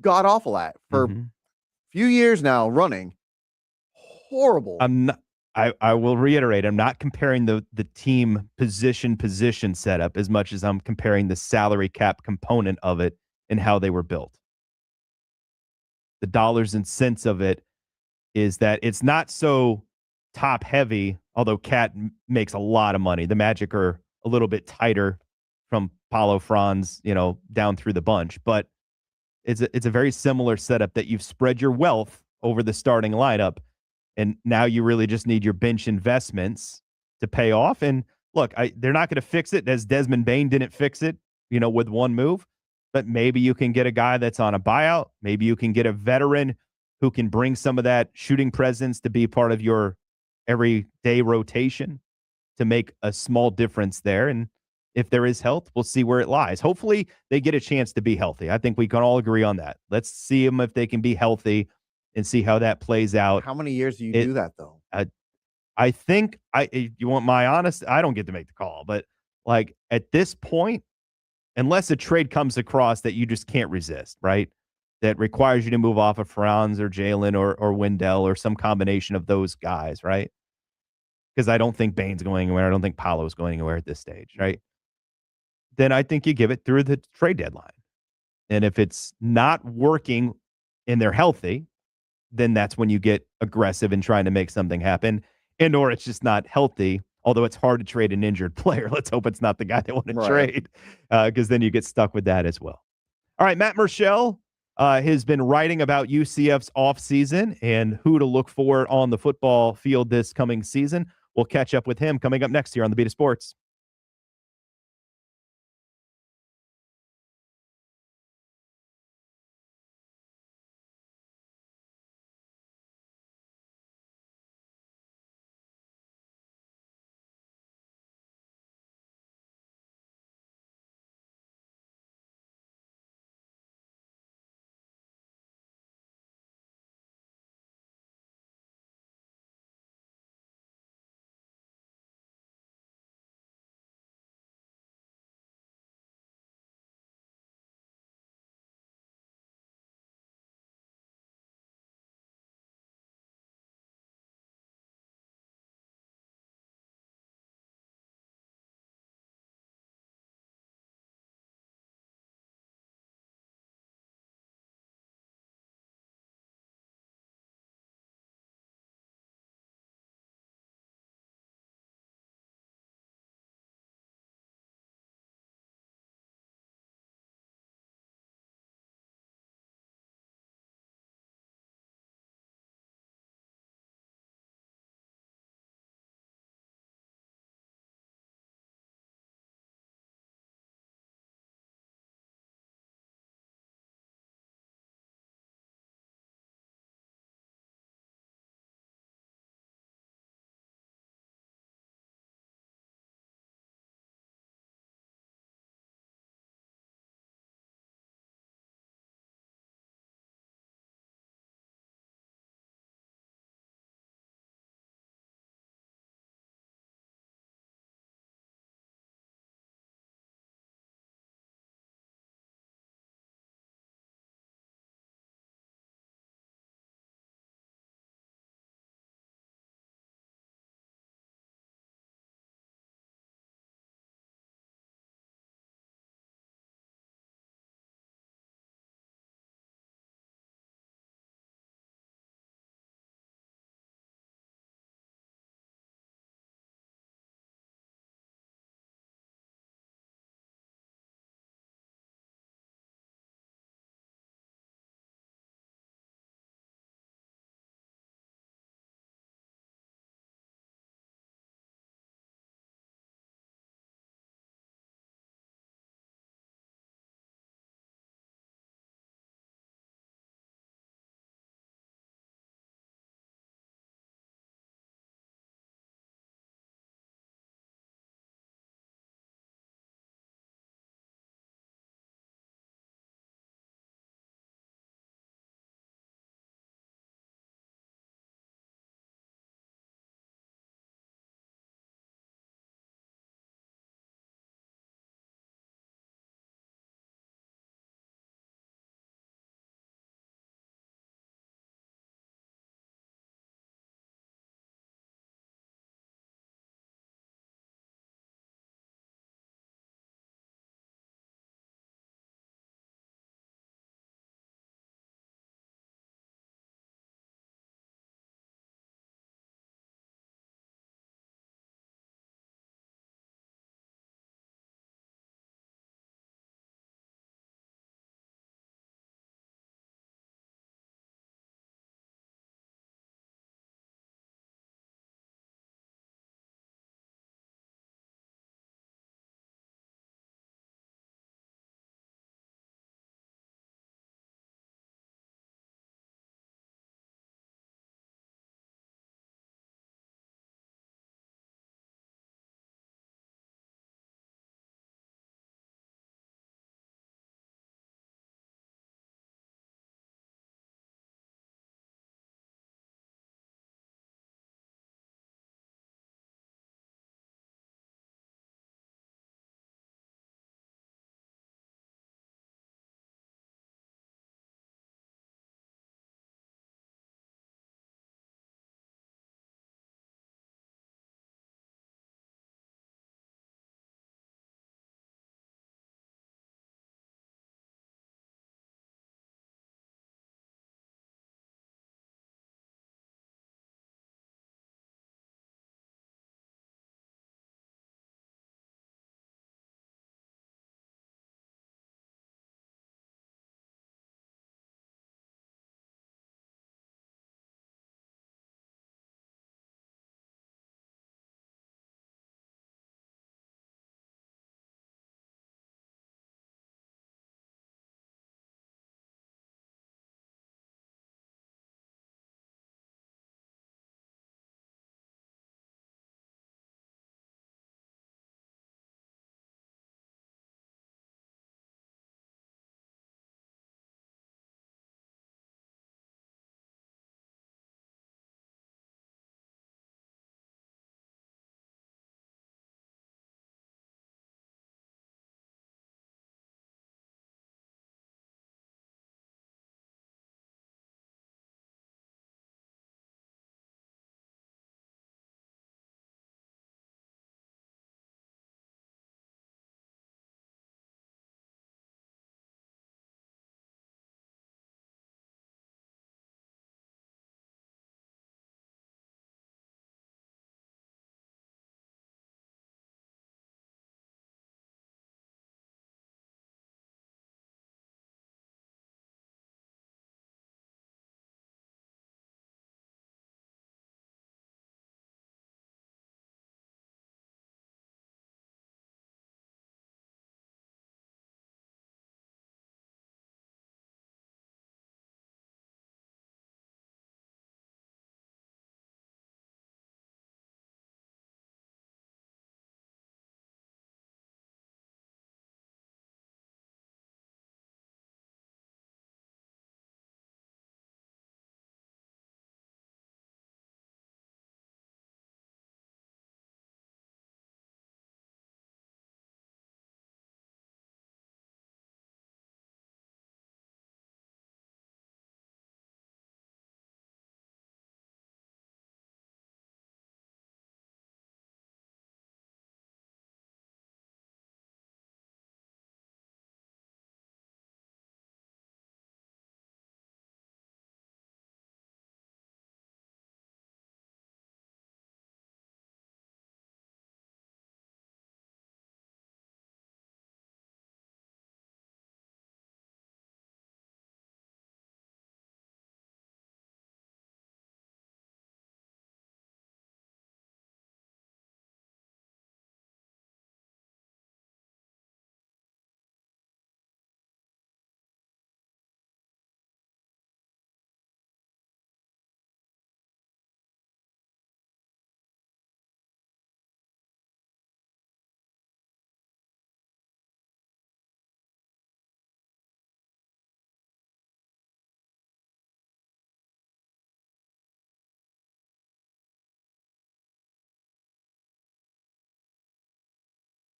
got awful at for a few years now running. Horrible. I will reiterate, I'm not comparing the team position setup as much as I'm comparing the salary cap component of it and how they were built. The dollars and cents of it is that it's not so top heavy, although Cat makes a lot of money. The Magic are a little bit tighter from Paulo Franz, down through the bunch, but it's a very similar setup that you've spread your wealth over the starting lineup. And now you really just need your bench investments to pay off. And look, they're not going to fix it as Desmond Bane didn't fix it, with one move. But maybe you can get a guy that's on a buyout. Maybe you can get a veteran who can bring some of that shooting presence to be part of your everyday rotation to make a small difference there. And if there is health, we'll see where it lies. Hopefully they get a chance to be healthy. I think we can all agree on that. Let's see them if they can be healthy and see how that plays out. How many years do you do that, though? I think if you want my honest, I don't get to make the call, but like at this point, unless a trade comes across that you just can't resist, right? That requires you to move off of Franz or Jalen or Wendell or some combination of those guys, right? Because I don't think Bane's going anywhere. I don't think Paolo's going anywhere at this stage, right? Then I think you give it through the trade deadline. And if it's not working and they're healthy, then that's when you get aggressive in trying to make something happen. And or it's just not healthy, although it's hard to trade an injured player. Let's hope it's not the guy they want to trade, because then you get stuck with that as well. All right, Matt Murschel has been writing about UCF's offseason and who to look for on the football field this coming season. We'll catch up with him coming up next here on the Beat of Sports.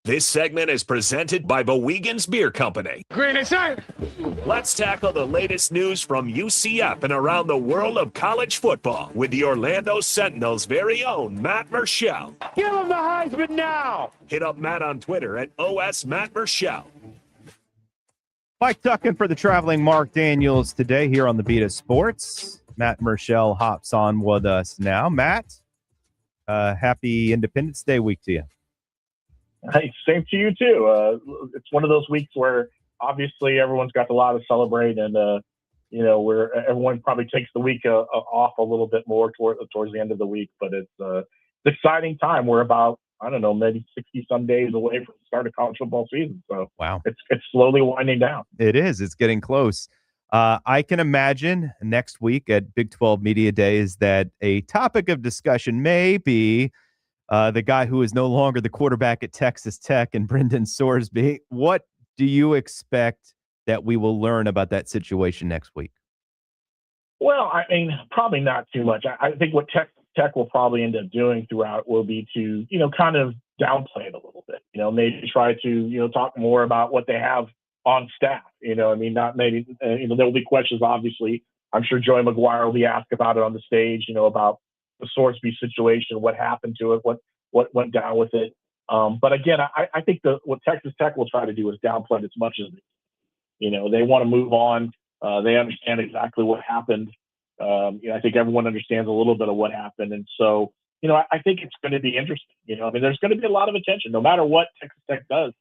This segment is presented by Bowegan's Beer Company. Green inside. Let's tackle the latest news from UCF and around the world of college football with the Orlando Sentinel's very own Matt Murschel. Give him the Heisman now. Hit up Matt on Twitter at @OSMattMurschel. Mike Tuckin for the traveling Mark Daniels today here on the Beat of Sports. Matt Murschel hops on with us now. Matt, happy Independence Day week to you. Hey, same to you too. It's one of those weeks where obviously everyone's got a lot to celebrate, and where everyone probably takes the week off a little bit more towards the end of the week. But it's an exciting time. We're about, I don't know, maybe 60 some days away from the start of college football season. So wow, it's slowly winding down. It is. It's getting close. I can imagine next week at Big 12 Media Days that a topic of discussion may be the guy who is no longer the quarterback at Texas Tech and Brendan Sorsby. What do you expect that we will learn about that situation next week? Well, I mean, probably not too much. I think what Texas Tech will probably end up doing throughout will be to, kind of downplay it a little bit, maybe try to, talk more about what they have on staff. Not maybe, there will be questions, obviously. I'm sure Joey McGuire will be asked about it on the stage, about the Sorsby situation, what happened to it, what went down with it. But again, I think what Texas Tech will try to do is downplay it as much as they want to move on. They understand exactly what happened. I think everyone understands a little bit of what happened. And so, I think it's going to be interesting. There's going to be a lot of attention, no matter what Texas Tech does,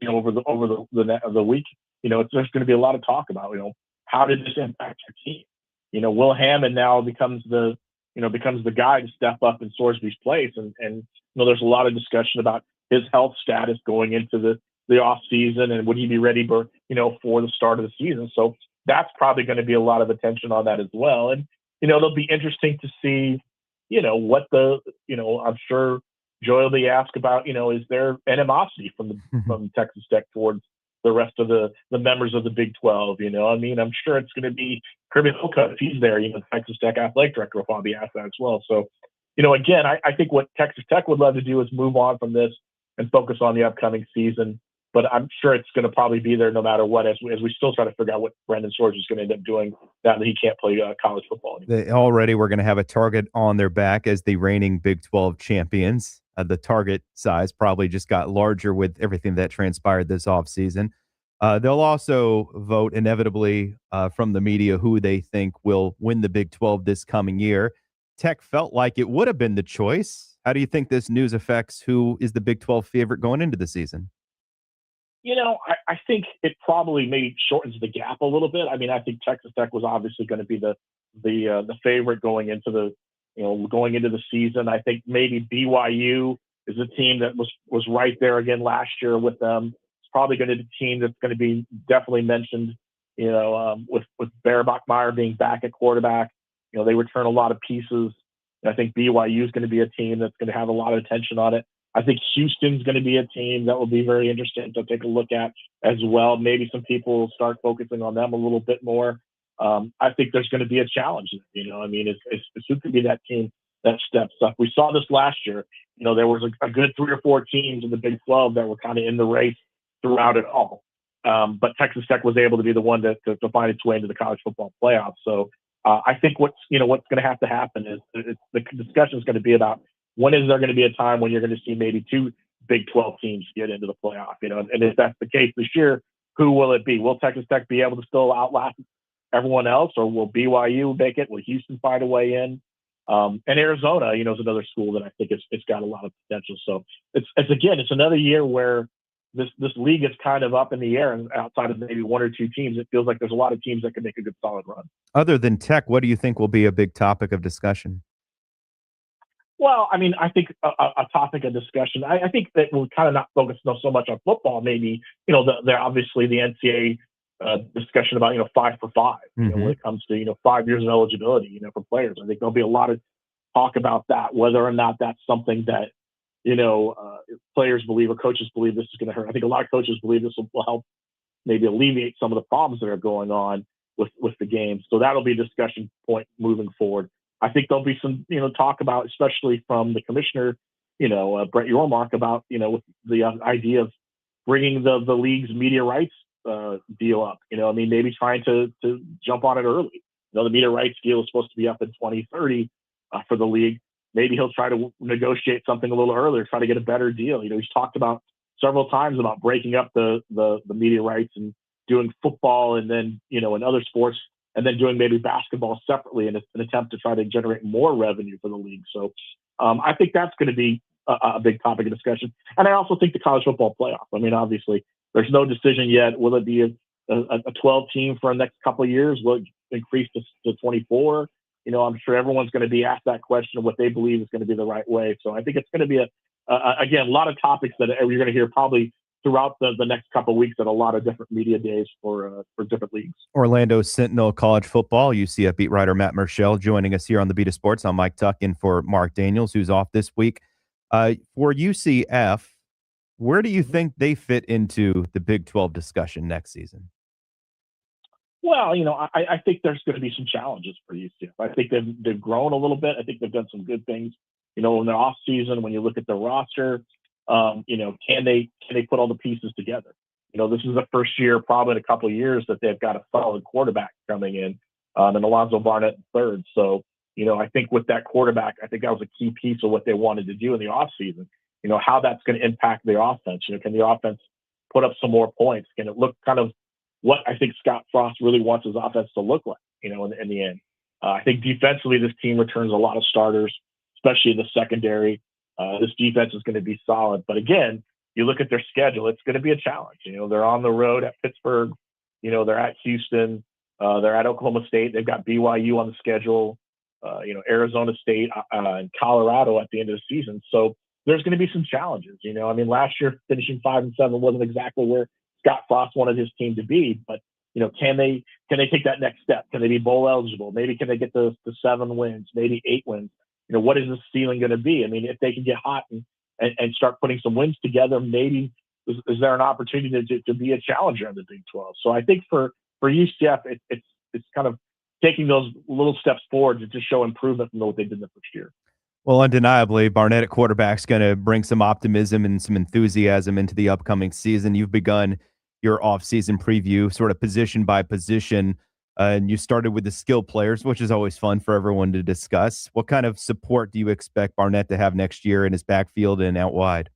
over the week. There's going to be a lot of talk about, how did this impact your team? Will Hammond now becomes the guy to step up in Sorsby's place. And there's a lot of discussion about his health status going into the off season, and would he be ready for the start of the season? So that's probably going to be a lot of attention on that as well. And, it'll be interesting to see, what I'm sure Joy will be asked about, is there animosity from Texas Tech towards the rest of the members of the Big 12? I'm sure it's going to be Kirby Holcutt, if he's there, Texas Tech athletic director will probably ask that as well. So, again, I think what Texas Tech would love to do is move on from this and focus on the upcoming season. But I'm sure it's going to probably be there no matter what, as we still try to figure out what Brendan Sorsby is going to end up doing now that he can't play college football anymore. Already we're going to have a target on their back as the reigning Big 12 champions. The target size probably just got larger with everything that transpired this offseason. They'll also vote inevitably from the media who they think will win the Big 12 this coming year. Tech felt like it would have been the choice. How do you think this news affects who is the Big 12 favorite going into the season? I think it probably maybe shortens the gap a little bit. I think Texas Tech was obviously going to be the favorite going into the season. I think maybe BYU is a team that was right there again last year with them. It's probably going to be a team that's going to be definitely mentioned, with Bear Bachmeier being back at quarterback. They return a lot of pieces. And I think BYU is going to be a team that's going to have a lot of attention on it. I think Houston's going to be a team that will be very interesting to take a look at as well. Maybe some people will start focusing on them a little bit more. I think there's going to be a challenge. It's who could be that team that steps up. We saw this last year. There was a good 3 or 4 teams in the Big 12 that were kind of in the race throughout it all. But Texas Tech was able to be the one to find its way into the college football playoffs. So I think what's going to have to happen is the discussion is going to be about, when is there going to be a time when you're going to see maybe 2 Big 12 teams get into the playoff? And if that's the case this year, who will it be? Will Texas Tech be able to still outlast everyone else, or will BYU make it? Will Houston find a way in? And Arizona, is another school that I think it's got a lot of potential. So it's another year where this league is kind of up in the air, and outside of maybe 1 or 2 teams, it feels like there's a lot of teams that can make a good solid run. Other than Tech, what do you think will be a big topic of discussion? Well, I think a topic of discussion, I think that we'll kind of not focus so much on football. Maybe, they're obviously the NCAA discussion about, 5 for 5, when it comes to, 5 years of eligibility, for players. I think there'll be a lot of talk about that, whether or not that's something that, players believe or coaches believe this is going to hurt. I think a lot of coaches believe this will help maybe alleviate some of the problems that are going on with the game. So that'll be a discussion point moving forward. I think there'll be some, talk about, especially from the commissioner Brett Yormark about, with the idea of bringing the league's media rights deal up. Maybe trying to jump on it early. The media rights deal is supposed to be up in 2030 for the league. Maybe he'll try to negotiate something a little earlier, try to get a better deal. He's talked about several times about breaking up the media rights and doing football and then, and other sports, and then doing maybe basketball separately in an attempt to try to generate more revenue for the league. So I think that's going to be a big topic of discussion. And I also think the college football playoff. Obviously, there's no decision yet. Will it be a 12 team for the next couple of years? Will it increase to 24? I'm sure everyone's going to be asked that question of what they believe is going to be the right way. So I think it's going to be again, a lot of topics that you're going to hear probably throughout the next couple of weeks at a lot of different media days for different leagues. Orlando Sentinel college football, UCF beat writer Matt Murschel joining us here on the Beat of Sports. I'm Mike Tuck in for Mark Daniels, who's off this week. For UCF, where do you think they fit into the Big 12 discussion next season? Well, I think there's going to be some challenges for UCF. I think they've grown a little bit. I think they've done some good things. In the off season, when you look at the roster, can they put all the pieces together? This is the first year, probably in a couple of years, that they've got a solid quarterback coming in, and Alonzo Barnett third. So, I think with that quarterback, I think that was a key piece of what they wanted to do in the offseason. How that's going to impact the offense. Can the offense put up some more points? Can it look kind of what I think Scott Frost really wants his offense to look like, in the end? I think defensively, this team returns a lot of starters, especially in the secondary. This defense is going to be solid. But again, you look at their schedule, it's going to be a challenge. They're on the road at Pittsburgh. They're at Houston. They're at Oklahoma State. They've got BYU on the schedule, Arizona State and Colorado at the end of the season. So there's going to be some challenges. Last year finishing 5-7 wasn't exactly where Scott Frost wanted his team to be, but can they take that next step? Can they be bowl eligible? Maybe can they get the 7 wins, maybe 8 wins? What is the ceiling going to be? If they can get hot and start putting some wins together, maybe is there an opportunity to be a challenger in the Big 12? So I think for UCF, it's kind of taking those little steps forward to just show improvement from what they did the first year. Well, undeniably, Barnett at quarterback's going to bring some optimism and some enthusiasm into the upcoming season. You've begun your off-season preview sort of position by position, and you started with the skill players, which is always fun for everyone to discuss. What kind of support do you expect Barnett to have next year in his backfield and out wide?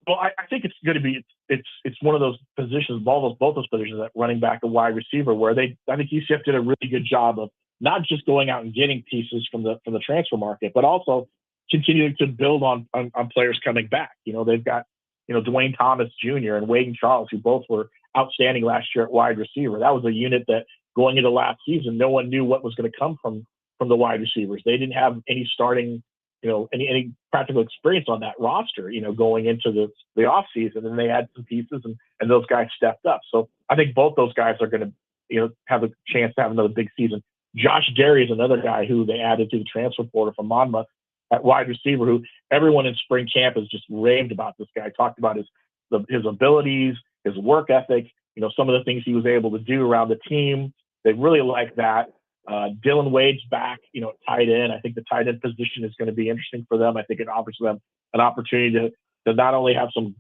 Well, I think it's going to be it's one of those positions, both those positions, at running back and wide receiver, where I think UCF did a really good job of not just going out and getting pieces from the transfer market, but also continuing to build on players coming back. They've got Dwayne Thomas Jr. and Wade Charles, who both were outstanding last year at wide receiver. That was a unit that going into last season, no one knew what was going to come from the wide receivers. They didn't have any starting, any practical experience on that roster, going into the off season, and they had some pieces and those guys stepped up. So I think both those guys are going to, have a chance to have another big season. Josh Derry is another guy who they added to the transfer portal from Monmouth at wide receiver, who everyone in spring camp has just raved about. This guy talked about his abilities, his work ethic, some of the things he was able to do around the team. They really like that. Dylan Wade's back, at tight end. I think the tight end position is going to be interesting for them. I think it offers them an opportunity to not only have some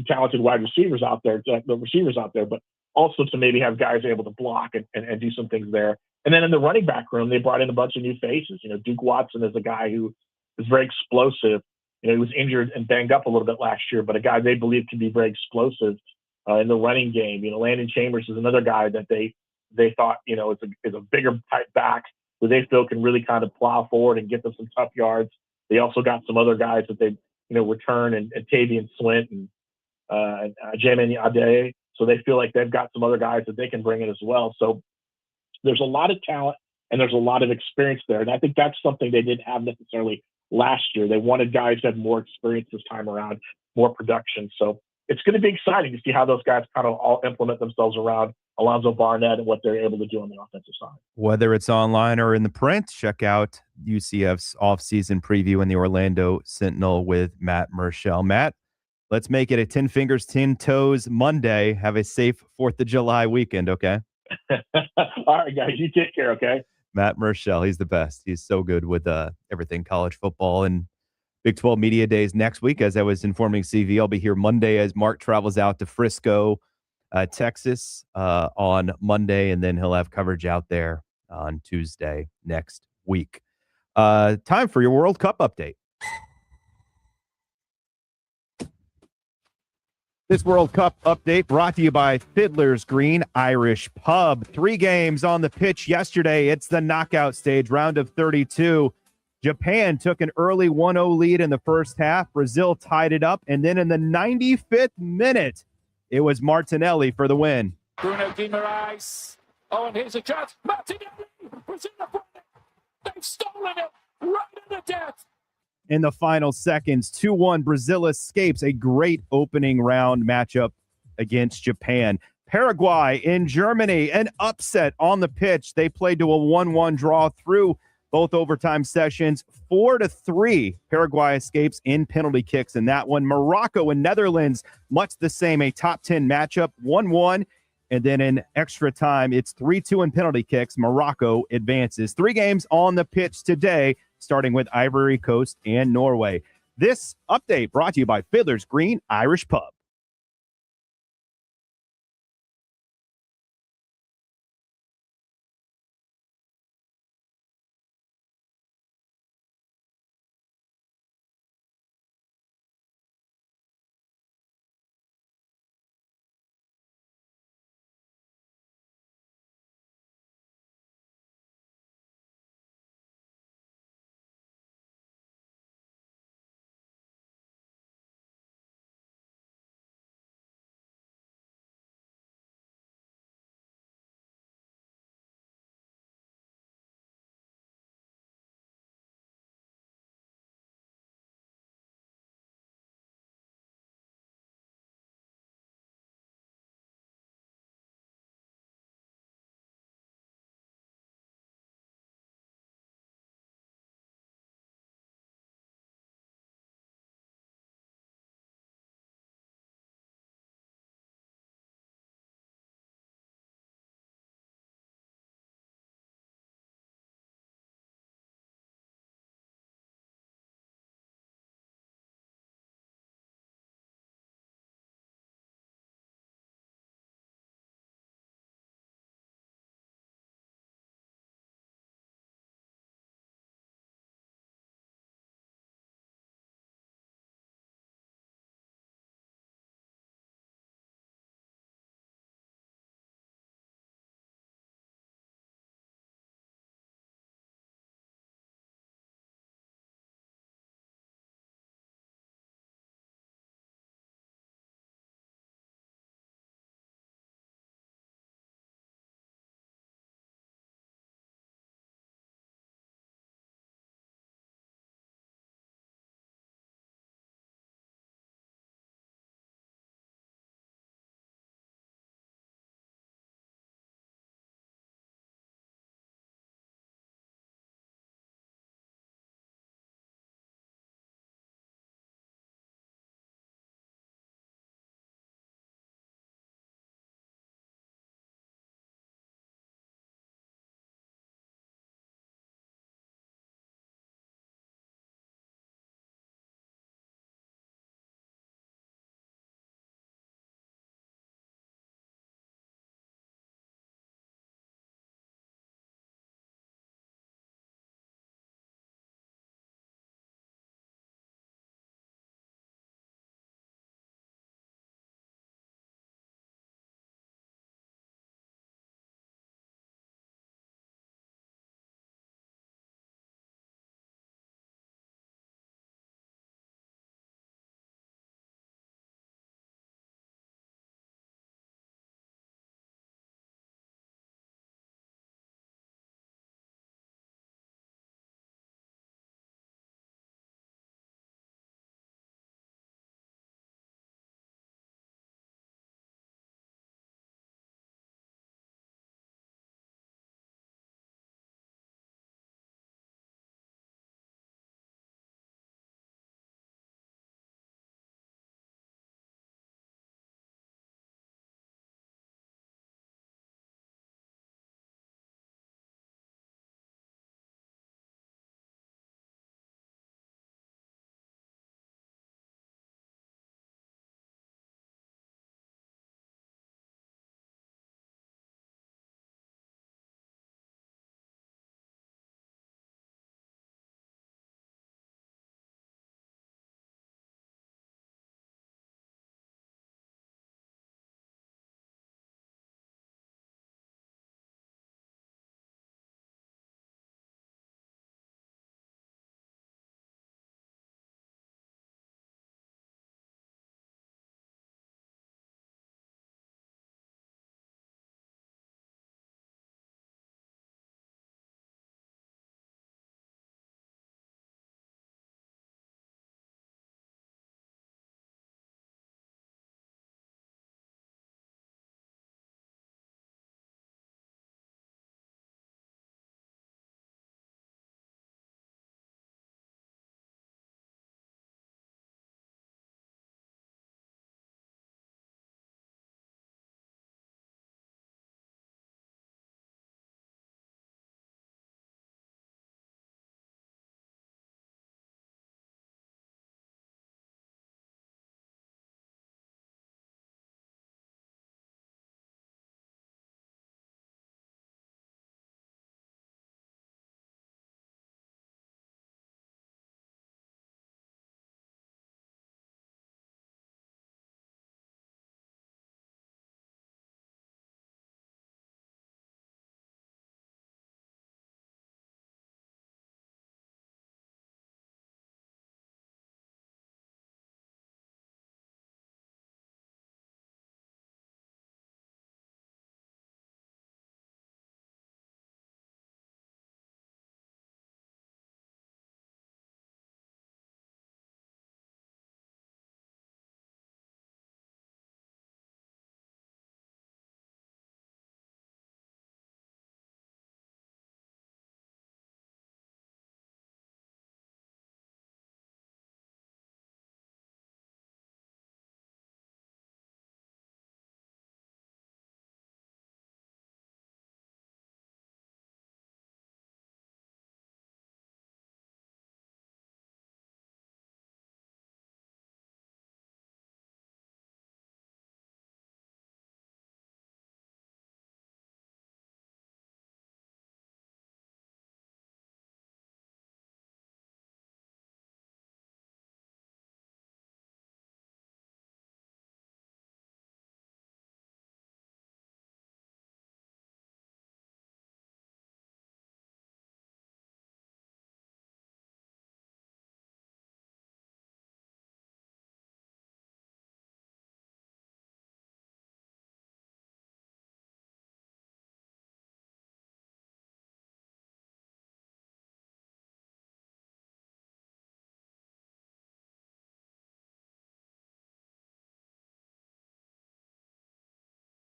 talented wide receivers out there, but also to maybe have guys able to block and do some things there. And then in the running back room, they brought in a bunch of new faces. Duke Watson is a guy who is very explosive. He was injured and banged up a little bit last year, but a guy they believe can be very explosive in the running game. Landon Chambers is another guy that they thought, is a bigger type back who they feel can really kind of plow forward and get them some tough yards. They also got some other guys that they, return and Tavian Swint and Jamin Ade. So they feel like they've got some other guys that they can bring in as well. So there's a lot of talent and there's a lot of experience there. And I think that's something they didn't have necessarily last year. They wanted guys who had more experience this time around, more production. So it's going to be exciting to see how those guys kind of all implement themselves around Alonzo Barnett and what they're able to do on the offensive side. Whether it's online or in the print, check out UCF's offseason preview in the Orlando Sentinel with Matt Murschel. Matt, let's make it a 10 fingers, 10 toes Monday. Have a safe 4th of July weekend, okay? All right, guys, you take care, okay? Matt Murschel, he's the best. He's so good with everything college football. And Big 12 Media Days next week. As I was informing CV, I'll be here Monday as Marc travels out to Frisco, Texas on Monday, and then he'll have coverage out there on Tuesday next week. Time for your World Cup update. This World Cup update brought to you by Fiddler's Green Irish Pub. 3 games on the pitch yesterday. It's the knockout stage, round of 32. Japan took an early 1-0 lead in the first half. Brazil tied it up. And then in the 95th minute, it was Martinelli for the win. Bruno Guimaraes. Oh, and here's a chance. Martinelli. Brazil have won it. They've stolen it right in the death. In the final seconds, 2-1, Brazil escapes a great opening round matchup against Japan. Paraguay in Germany, an upset on the pitch. They played to a 1-1 draw through both overtime sessions. 4-3, Paraguay escapes in penalty kicks in that one. Morocco and Netherlands, much the same, a top 10 matchup, 1-1. And then in extra time, it's 3-2 in penalty kicks. Morocco advances. 3 games on the pitch today, starting with Ivory Coast and Norway. This update brought to you by Fiddler's Green Irish Pub.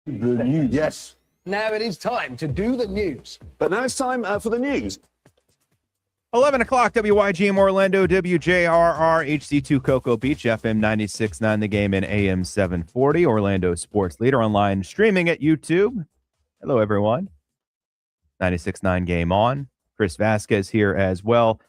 The news. Yes. Now it is time to do the news. But now it's time for the news. 11 o'clock, WYGM Orlando, WJRR, HD2 Cocoa Beach, FM 96.9 The Game, and AM 740, Orlando Sports Leader, online streaming at YouTube. Hello, everyone. 96.9 Game on. Chris Vasquez here as well.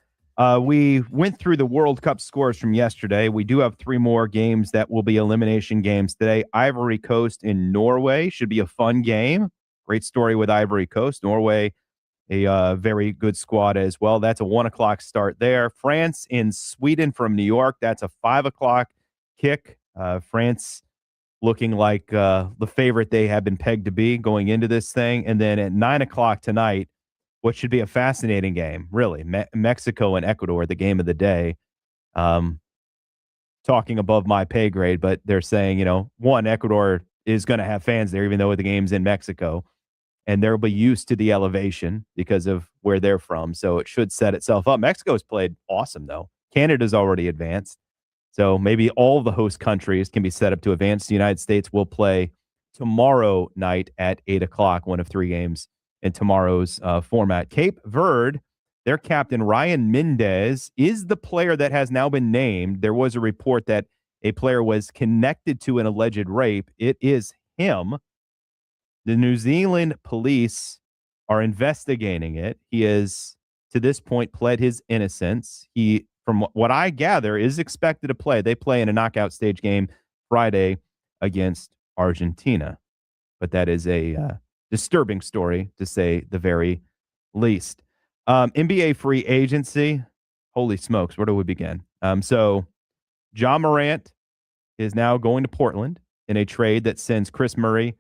We went through the World Cup scores from yesterday. We do have 3 more games that will be elimination games today. Ivory Coast in Norway should be a fun game. Great story with Ivory Coast. Norway, a very good squad as well. That's a 1 o'clock start there. France in Sweden from New York. That's a 5 o'clock kick. France looking like the favorite they have been pegged to be going into this thing. And then at 9 o'clock tonight, what should be a fascinating game, really, Mexico and Ecuador, the game of the day. Talking above my pay grade, but they're saying, Ecuador is going to have fans there, even though the game's in Mexico. And they'll be used to the elevation because of where they're from. So it should set itself up. Mexico's played awesome, though. Canada's already advanced. So maybe all the host countries can be set up to advance. The United States will play tomorrow night at 8 o'clock, one of 3 games in tomorrow's format. Cape Verde, their captain, Ryan Mendez, is the player that has now been named. There was a report that a player was connected to an alleged rape. It is him. The New Zealand police are investigating it. He has, to this point, pled his innocence. He, from what I gather, is expected to play. They play in a knockout stage game Friday against Argentina. But that is a disturbing story, to say the very least. NBA free agency. Holy smokes, where do we begin? So Ja Morant is now going to Portland in a trade that sends Chris Murray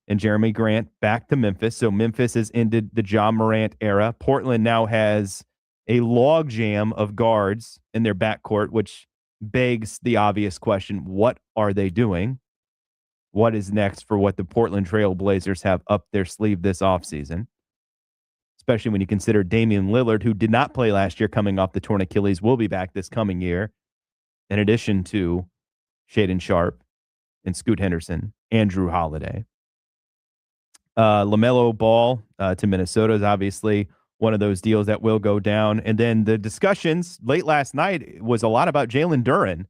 and Jeremy Grant back to Memphis. So Memphis has ended the Ja Morant era. Portland now has a logjam of guards in their backcourt, which begs the obvious question, what are they doing? What is next for what the Portland Trail Blazers have up their sleeve this offseason? Especially when you consider Damian Lillard, who did not play last year coming off the torn Achilles, will be back this coming year, in addition to Shaedon Sharpe and Scoot Henderson and Drew Holiday. LaMelo Ball to Minnesota is obviously one of those deals that will go down. And then the discussions late last night was a lot about Jalen Duren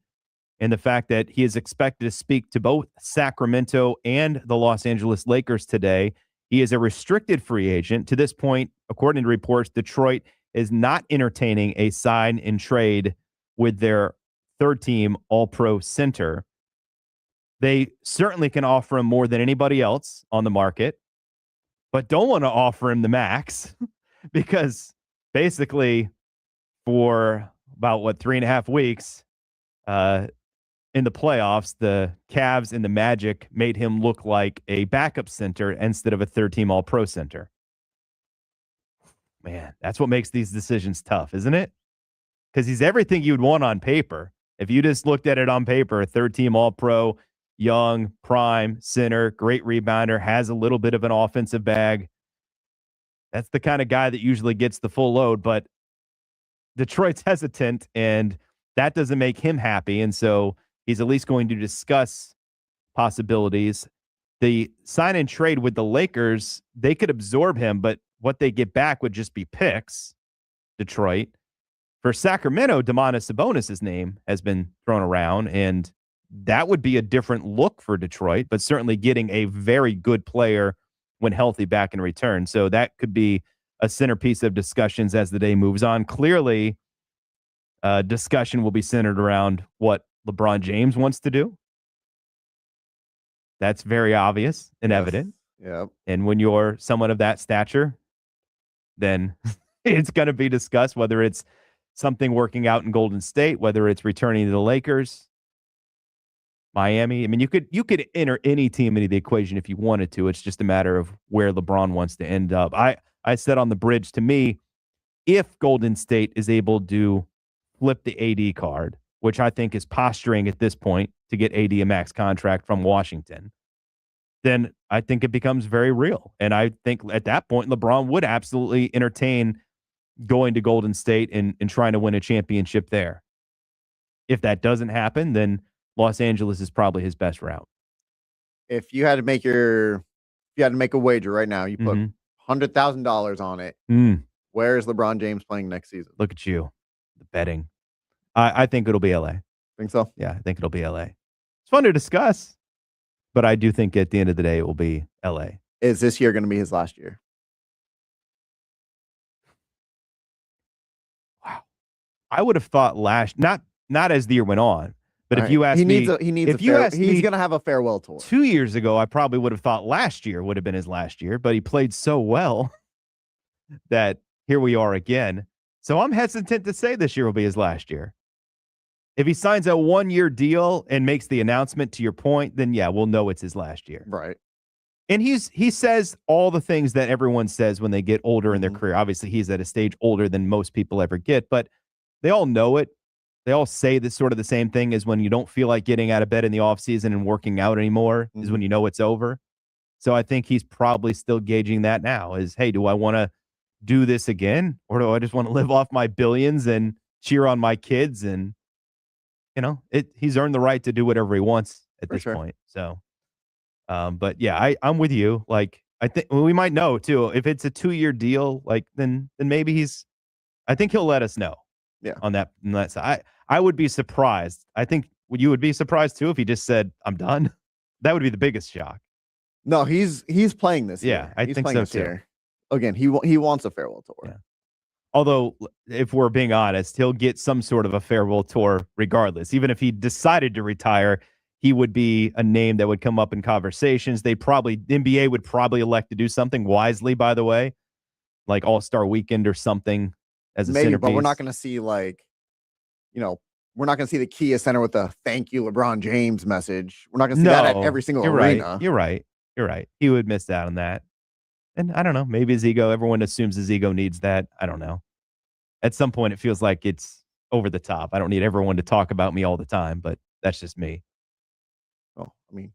and the fact that he is expected to speak to both Sacramento and the Los Angeles Lakers today. He is a restricted free agent. To this point, according to reports, Detroit is not entertaining a sign and trade with their third-team All-Pro center. They certainly can offer him more than anybody else on the market, but don't want to offer him the max because basically for about, 3.5 weeks in the playoffs, the Cavs and the Magic made him look like a backup center instead of a third-team All-Pro center. Man, that's what makes these decisions tough, isn't it? Because he's everything you'd want on paper. If you just looked at it on paper, a third-team All-Pro, young, prime, center, great rebounder, has a little bit of an offensive bag. That's the kind of guy that usually gets the full load, but Detroit's hesitant, and that doesn't make him happy, and so he's at least going to discuss possibilities. The sign and trade with the Lakers, they could absorb him, but what they get back would just be picks, Detroit. For Sacramento, Domantas Sabonis' name has been thrown around, and that would be a different look for Detroit, but certainly getting a very good player when healthy back in return. So that could be a centerpiece of discussions as the day moves on. Clearly, discussion will be centered around what LeBron James wants to do. That's very obvious and evident. Yeah. And when you're someone of that stature, then it's going to be discussed, whether it's something working out in Golden State, whether it's returning to the Lakers, Miami. I mean, you could enter any team into the equation if you wanted to. It's just a matter of where LeBron wants to end up. I said on the bridge, to me, if Golden State is able to flip the AD card, which I think is posturing at this point to get AD a max contract from Washington, then I think it becomes very real. And I think at that point, LeBron would absolutely entertain going to Golden State and trying to win a championship there. If that doesn't happen, then Los Angeles is probably his best route. If you had to make your you had to make a wager right now, you put Mhm. $100,000 on it. Mm, Where is LeBron James playing next season? look at you, the betting. I think it'll be LA. Think so? Yeah, I think it'll be LA. It's fun to discuss, but I do think at the end of the day it will be LA. Is this year going to be his last year? Wow. I would have thought not as the year went on, but if you asked me, he's going to have a farewell tour. 2 years ago, I probably would have thought last year would have been his last year, but he played so well that here we are again. So I'm hesitant to say this year will be his last year. If he signs a 1-year deal and makes the announcement, to your point, then yeah, we'll know it's his last year. Right. And he says all the things that everyone says when they get older in their career. Obviously, he's at a stage older than most people ever get, but they all know it. They all say this sort of the same thing as when you don't feel like getting out of bed in the offseason and working out anymore is when you know it's over. So I think he's probably still gauging that now is, hey, do I want to do this again? Or do I just want to live off my billions and cheer on my kids? And, he's earned the right to do whatever he wants at this point. So, but yeah, I'm with you. Like, I think we might know too, if it's a 2-year deal, like then maybe I think he'll let us know. Yeah. On that side. I would be surprised. I think you would be surprised too if he just said, I'm done. That would be the biggest shock. No, he's playing this year. Yeah, I think so too. Year. Again, he wants a farewell tour. Yeah. Although, if we're being honest, he'll get some sort of a farewell tour regardless. Even if he decided to retire, he would be a name that would come up in conversations. NBA would probably elect to do something wisely, by the way, like All-Star Weekend or something as a centerpiece. But we're not going to see we're not going to see the Kia Center with a "Thank you, LeBron James" message. We're not going to see that at every single arena. You're right. He would miss out on that. And I don't know, maybe his ego, everyone assumes his ego needs that. I don't know. At some point, it feels like it's over the top. I don't need everyone to talk about me all the time, but that's just me. Oh, I mean,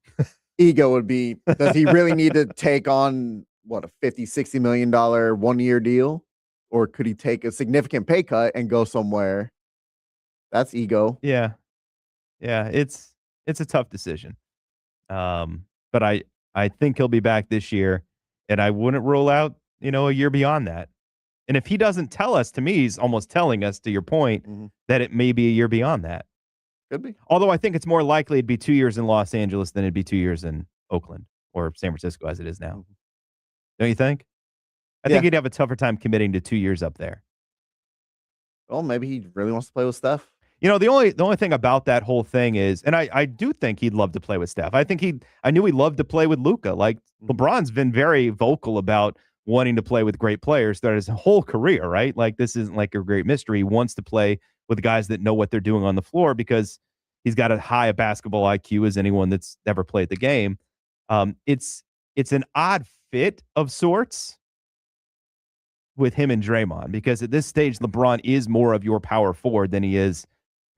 ego would be, does he really need to take on, a $50-60 million 1-year deal? Or could he take a significant pay cut and go somewhere? That's ego. Yeah. Yeah, it's a tough decision. But I think he'll be back this year, and I wouldn't rule out, a year beyond that. And if he doesn't tell us, to me, he's almost telling us, to your point, that it may be a year beyond that. Could be. Although I think it's more likely it'd be 2 years in Los Angeles than it'd be 2 years in Oakland or San Francisco as it is now. Don't you think? I think he'd have a tougher time committing to 2 years up there. Well, maybe he really wants to play with Steph. The only thing about that whole thing is, and I do think he'd love to play with Steph. I knew he loved to play with Luka. Like, LeBron's been very vocal about wanting to play with great players throughout his whole career, right? Like, this isn't like a great mystery. He wants to play with guys that know what they're doing on the floor because he's got as high a basketball IQ as anyone that's ever played the game. It's an odd fit of sorts with him and Draymond, because at this stage, LeBron is more of your power forward than he is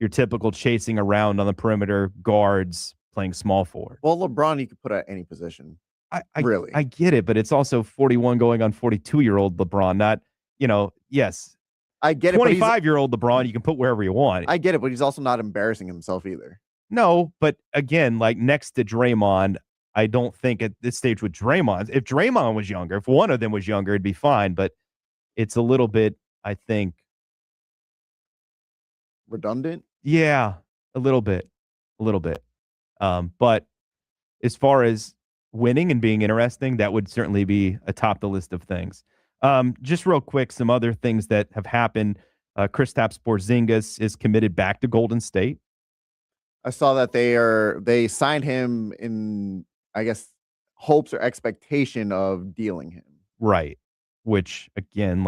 your typical chasing around on the perimeter guards playing small forward. Well, LeBron, you could put at any position. Really. I get it, but it's also 41 going on 42-year-old LeBron, not, yes. I get it. 25-year-old LeBron, you can put wherever you want. I get it, but he's also not embarrassing himself either. No, but again, like next to Draymond, I don't think at this stage with Draymond, if Draymond was younger, if one of them was younger, it'd be fine, but it's a little bit, I think, redundant. Yeah, a little bit. But as far as winning and being interesting, that would certainly be atop the list of things. Just real quick, some other things that have happened. Kristaps Porzingis is committed back to Golden State. I saw that they signed him in, I guess, hopes or expectation of dealing him. Right. Which, again,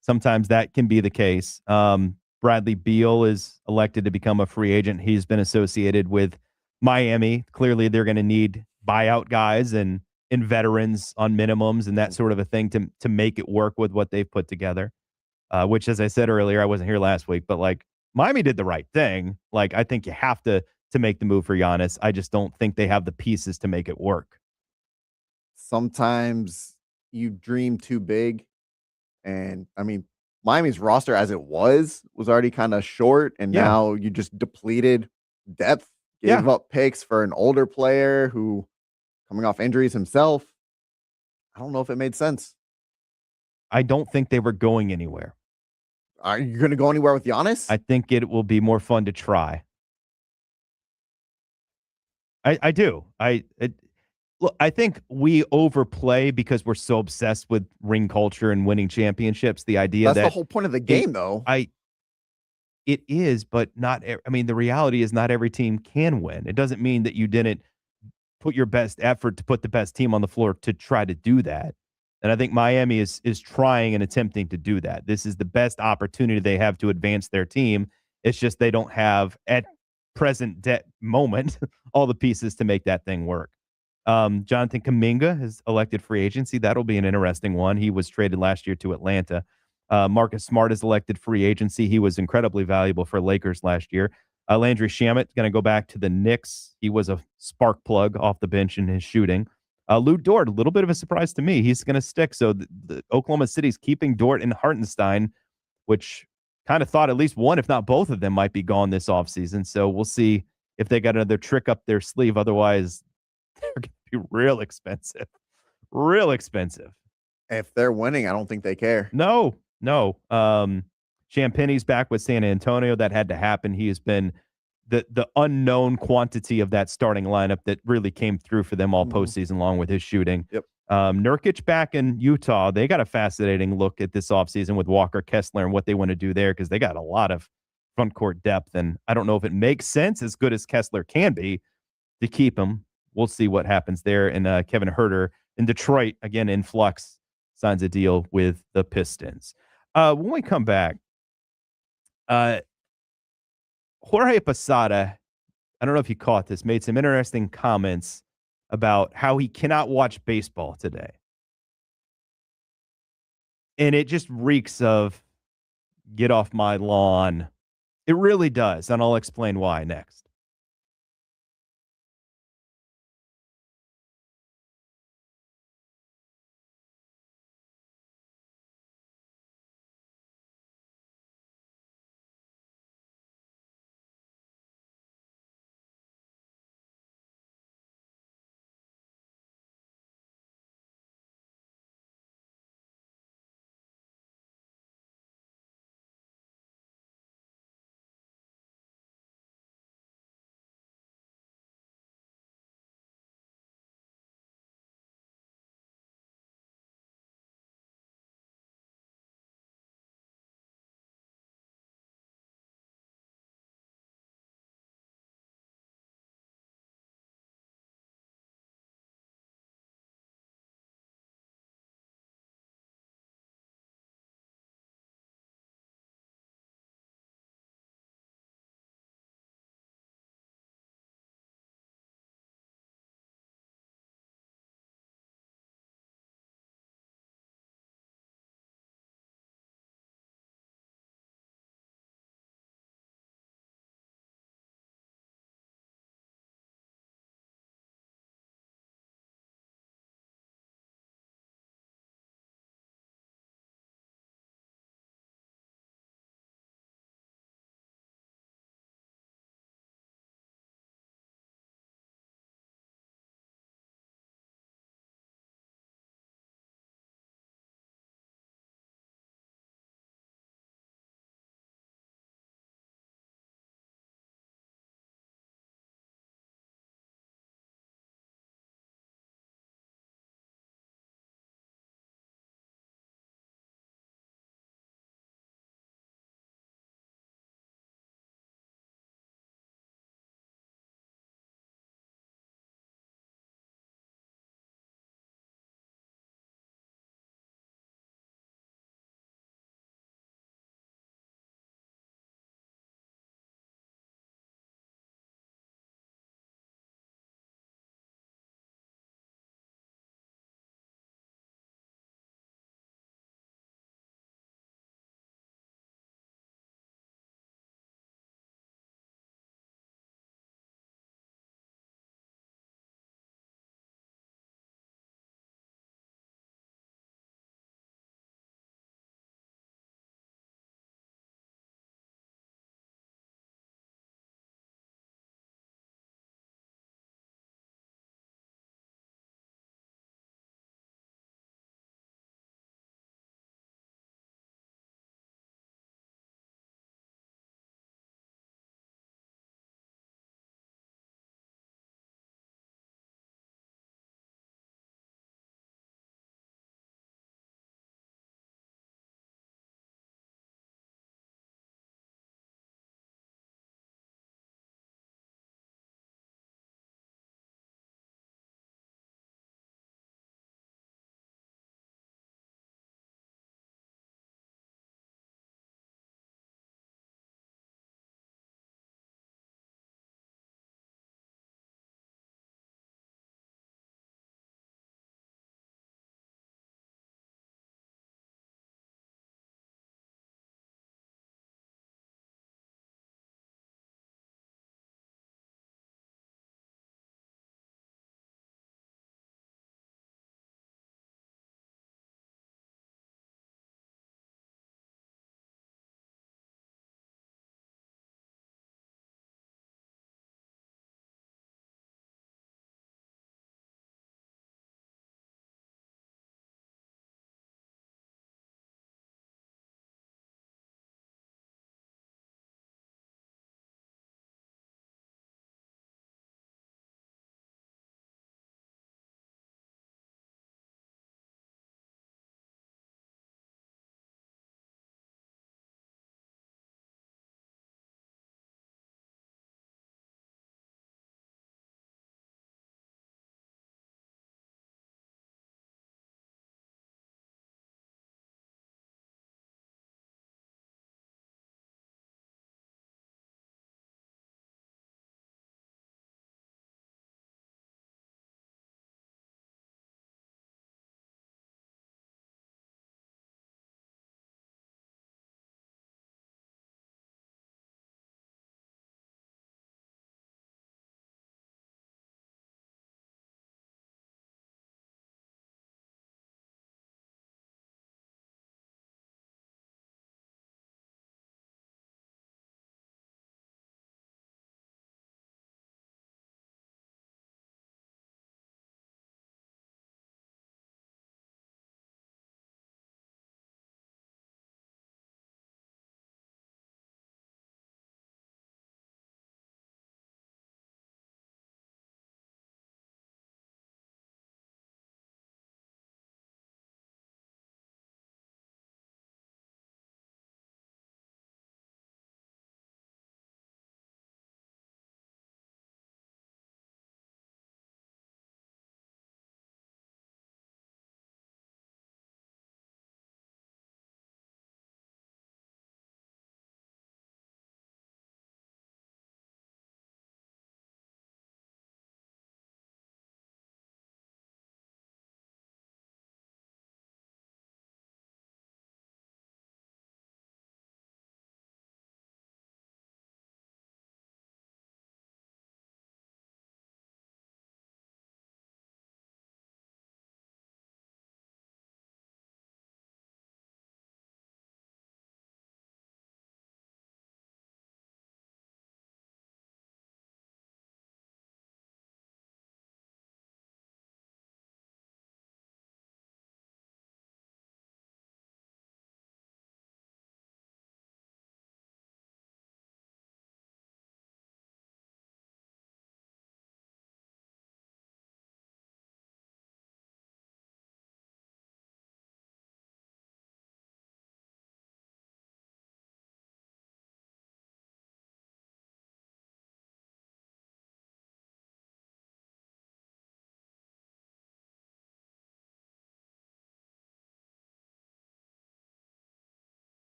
sometimes that can be the case. Bradley Beal is elected to become a free agent. He's been associated with Miami. Clearly, they're going to need buyout guys and veterans on minimums and that sort of a thing to make it work with what they've put together. Which, as I said earlier, I wasn't here last week, but Miami did the right thing. I think you have to make the move for Giannis. I just don't think they have the pieces to make it work. Sometimes you dream too big. And I mean, Miami's roster as it was already kind of short. And now you just depleted depth, gave up picks for an older player who coming off injuries himself. I don't know if it made sense. I don't think they were going anywhere. Are you going to go anywhere with Giannis? I think it will be more fun to try. I do. Look, I think we overplay because we're so obsessed with ring culture and winning championships. The idea That's that the whole point of the game, though. It is, but I mean, the reality is not every team can win. It doesn't mean that you didn't put your best effort to put the best team on the floor to try to do that. And I think Miami is trying and attempting to do that. This is the best opportunity they have to advance their team. It's just they don't have at present moment all the pieces to make that thing work. Jonathan Kuminga has elected free agency. That'll be an interesting one. He was traded last year to Atlanta. Marcus Smart is elected free agency. He was incredibly valuable for Lakers last year. Landry Shamet going to go back to the Knicks. He was a spark plug off the bench in his shooting. Lou Dort, a little bit of a surprise to me. He's going to stick. So the Oklahoma City's keeping Dort and Hartenstein, which kind of thought at least one, if not both of them, might be gone this offseason. So we'll see if they got another trick up their sleeve. Otherwise, they're going to be real expensive. Real expensive. If they're winning, I don't think they care. No. Champagne's back with San Antonio. That had to happen. He has been the unknown quantity of that starting lineup that really came through for them all postseason long with his shooting. Yep. Nurkic back in Utah. They got a fascinating look at this offseason with Walker Kessler and what they want to do there because they got a lot of front court depth. And I don't know if it makes sense, as good as Kessler can be, to keep him. We'll see what happens there. And Kevin Huerter in Detroit, again, in flux, signs a deal with the Pistons. When we come back, Jorge Posada, I don't know if you caught this, made some interesting comments about how he cannot watch baseball today. And it just reeks of get off my lawn. It really does. And I'll explain why next.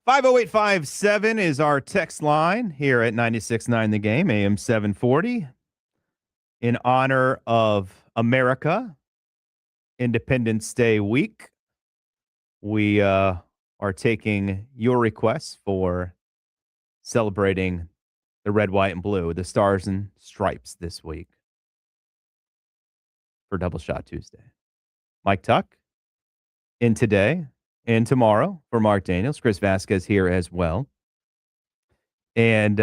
50857 is our text line here at 96.9 The Game, AM 740. In honor of America, Independence Day week, we are taking your requests for celebrating the red, white, and blue, the stars and stripes this week for Double Shot Tuesday. Mike Tuck in today and tomorrow for Mark Daniels. Chris Vasquez here as well. And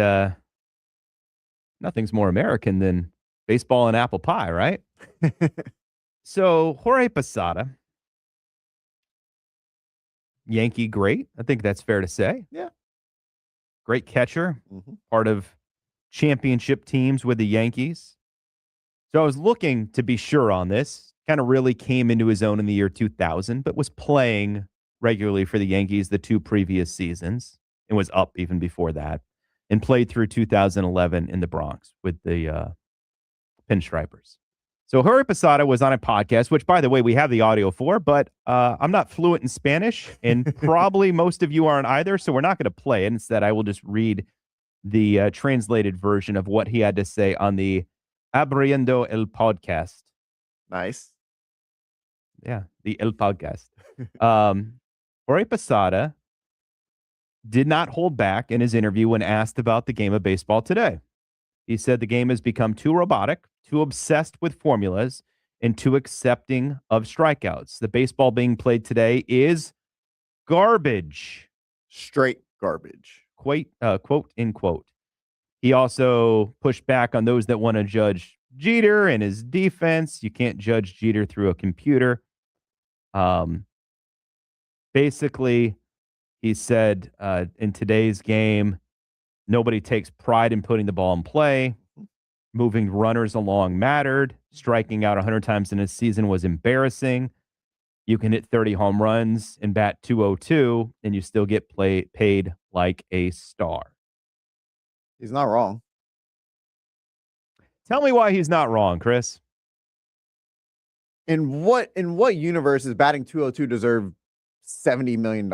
nothing's more American than baseball and apple pie, right? So Jorge Posada, Yankee great. I think that's fair to say. Yeah. Great catcher, Mhm. part of championship teams with the Yankees. So I was looking to be sure on this. Kind of really came into his own in the year 2000, but was playing regularly for the Yankees the two previous seasons and was up even before that, and played through 2011 in the Bronx with the Pinstripers. So Jorge Posada was on a podcast, which, by the way, we have the audio for, but I'm not fluent in Spanish, and probably most of you aren't either, so we're not going to play it. Instead, I will just read the translated version of what he had to say on the Abriendo el Podcast. Nice. Yeah, the El Podcast. Jorge Posada did not hold back in his interview when asked about the game of baseball today. He said the game has become too robotic, too obsessed with formulas, and too accepting of strikeouts. The baseball being played today is garbage. Straight garbage. Quote, end quote. He also pushed back on those that want to judge Jeter and his defense. You can't judge Jeter through a computer. Basically, he said in today's game, nobody takes pride in putting the ball in play. Moving runners along mattered. Striking out 100 times in a season was embarrassing. You can hit 30 home runs and bat 202, and you still get paid like a star. He's not wrong. Tell me why he's not wrong, Chris. In what universe is batting 202 deserve $70 million?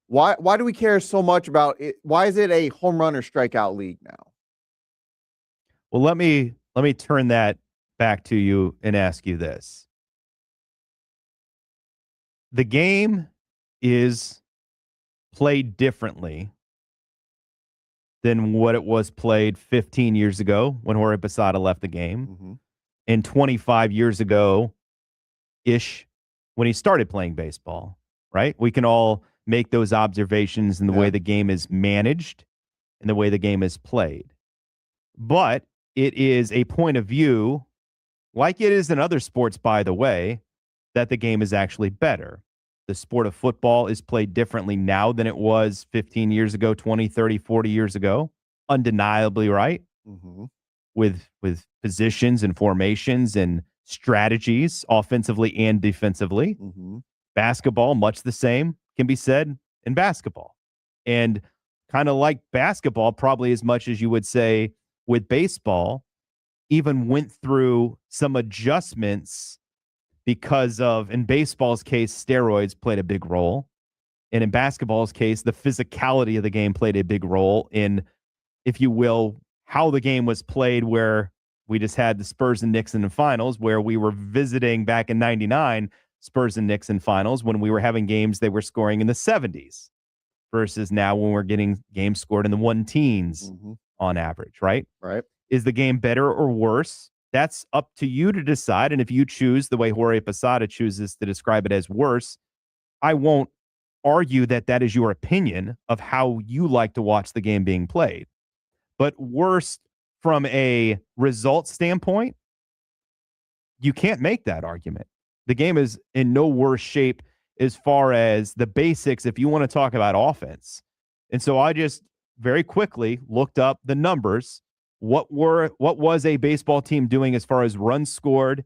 Why do we care so much about it? Why is it a home run or strikeout league now? Well, let me turn that back to you and ask you this. The game is played differently than what it was played 15 years ago when Jorge Posada left the game, Mm-hmm. and 25 years ago-ish when he started playing baseball, right? We can all make those observations in the way the game is managed and the way the game is played. But it is a point of view, like it is in other sports, by the way, that the game is actually better. The sport of football is played differently now than it was 15 years ago, 20, 30, 40 years ago. Undeniably, right? Mm-hmm. With positions and formations and strategies, offensively and defensively. Mm-hmm. Basketball, much the same, can be said in basketball. And kind of like basketball, probably as much as you would say with baseball, even went through some adjustments because of, in baseball's case, steroids played a big role. And in basketball's case, the physicality of the game played a big role in, if you will, how the game was played, where we just had the Spurs and Knicks in the finals, where we were visiting back in 99 Spurs and Knicks in finals when we were having games they were scoring in the 70s versus now when we're getting games scored in the one teens on average, right? Right. Is the game better or worse? That's up to you to decide. And if you choose the way Jorge Posada chooses to describe it as worse, I won't argue that that is your opinion of how you like to watch the game being played. But worse from a result standpoint, you can't make that argument. The game is in no worse shape as far as the basics if you want to talk about offense. And so I just very quickly looked up the numbers. What was a baseball team doing as far as runs scored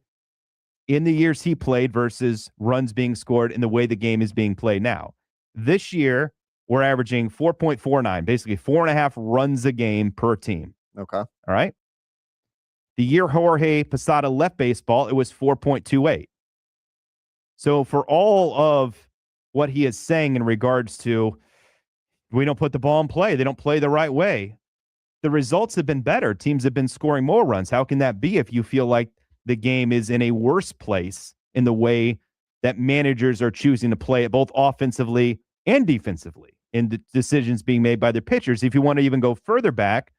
in the years he played versus runs being scored in the way the game is being played now? This year, we're averaging 4.49, basically 4.5 runs a game per team. Okay. All right. The year Jorge Posada left baseball, it was 4.28. So for all of what he is saying in regards to we don't put the ball in play. They don't play the right way. The results have been better. Teams have been scoring more runs. How can that be if you feel like the game is in a worse place in the way that managers are choosing to play it both offensively and defensively in the decisions being made by their pitchers? If you want to even go further back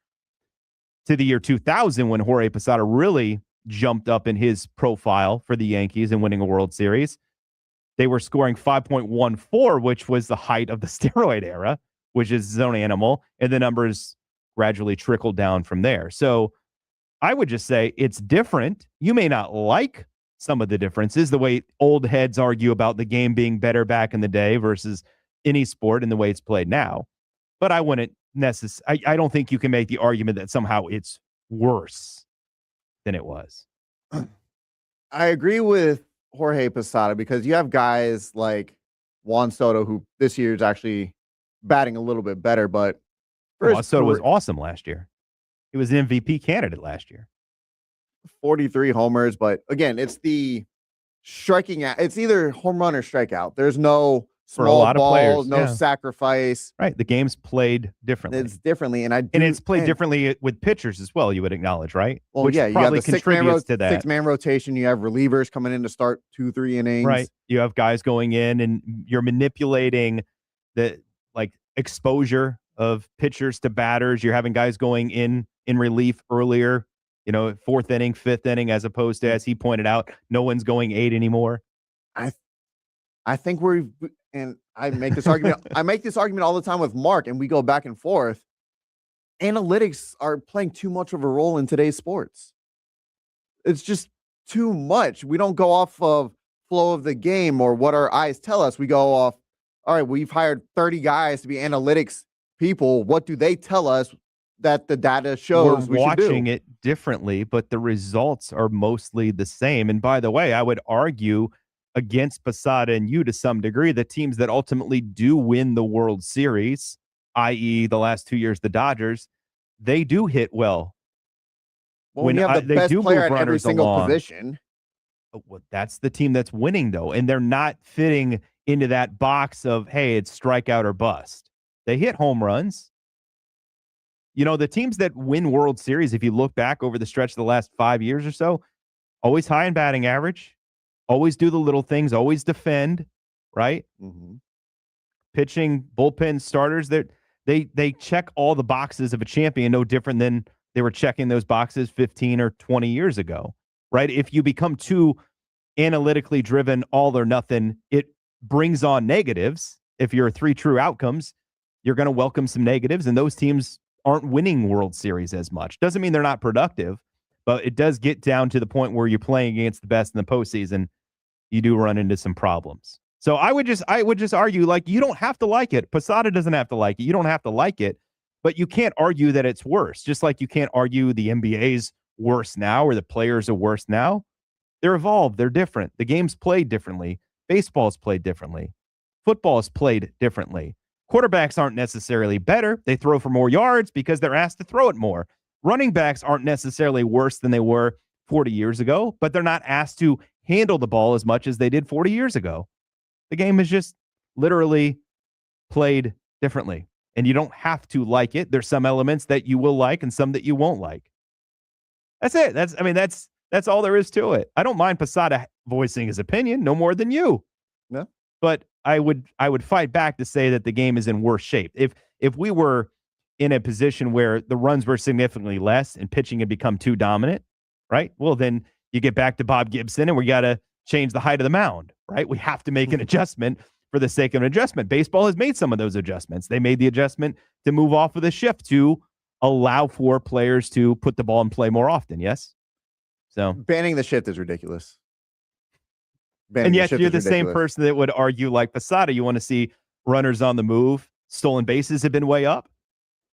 to the year 2000 when Jorge Posada really jumped up in his profile for the Yankees and winning a World Series, they were scoring 5.14, which was the height of the steroid era, which is his own animal, and the numbers gradually trickled down from there. So I would just say it's different. You may not like some of the differences, the way old heads argue about the game being better back in the day versus any sport and the way it's played now. But I wouldn't necessarily, I don't think you can make the argument that somehow it's worse than it was. I agree with Jorge Posada because you have guys like Juan Soto, who this year is actually batting a little bit better, but Juan Soto was awesome last year. He was an MVP candidate last year. 43 homers, but again, it's the striking out. It's either home run or strikeout. There's no For a small lot of ball, players, no yeah. sacrifice. Right. The game's played differently. It's differently, and it's played differently with pitchers as well, you would acknowledge, right? Well, Which yeah, you have probably the six-man contributes to that. six-man rotation. You have relievers coming in to start 2-3 innings. Right. You have guys going in and you're manipulating the exposure of pitchers to batters. You're having guys going in relief earlier, fourth inning, fifth inning, as opposed to, as he pointed out, no one's going 8 anymore. I think and I make this argument. I make this argument all the time with Mark, and we go back and forth. Analytics are playing too much of a role in today's sports. It's just too much. We don't go off of flow of the game or what our eyes tell us. We go off, all right, we've hired 30 guys to be analytics people. What do they tell us that the data shows We're watching it differently, but the results are mostly the same. And by the way, I would argue against Posada and you to some degree, the teams that ultimately do win the World Series, i.e. the last 2 years, the Dodgers, they do hit well. When you have the best player at every single position. Well, that's the team that's winning, though. And they're not fitting into that box of, hey, it's strikeout or bust. They hit home runs. The teams that win World Series, if you look back over the stretch of the last 5 years or so, always high in batting average, always do the little things, always defend, right? Mm-hmm. Pitching, bullpen starters, they check all the boxes of a champion, no different than they were checking those boxes 15 or 20 years ago, right? If you become too analytically driven, all or nothing, it brings on negatives. If you're 3 true outcomes, you're going to welcome some negatives, and those teams aren't winning World Series as much. Doesn't mean they're not productive, but it does get down to the point where you're playing against the best in the postseason. You do run into some problems. So I would just argue, you don't have to like it. Posada doesn't have to like it. You don't have to like it, but you can't argue that it's worse. Just like you can't argue the NBA's worse now or the players are worse now. They're evolved. They're different. The game's played differently. Baseball's played differently. Football's played differently. Quarterbacks aren't necessarily better. They throw for more yards because they're asked to throw it more. Running backs aren't necessarily worse than they were 40 years ago, but they're not asked to handle the ball as much as they did 40 years ago. The game is just literally played differently, and you don't have to like it. There's some elements that you will like and some that you won't like. That's it. That's all there is to it. I don't mind Posada voicing his opinion, no more than you. No. But I would fight back to say that the game is in worse shape. If we were in a position where the runs were significantly less and pitching had become too dominant, right? Well, then you get back to Bob Gibson and we got to change the height of the mound, right? We have to make an adjustment for the sake of an adjustment. Baseball has made some of those adjustments. They made the adjustment to move off of the shift to allow for players to put the ball in play more often. Yes. So banning the shift is ridiculous. And yet you're the same person that would argue like Posada. You want to see runners on the move. Stolen bases have been way up.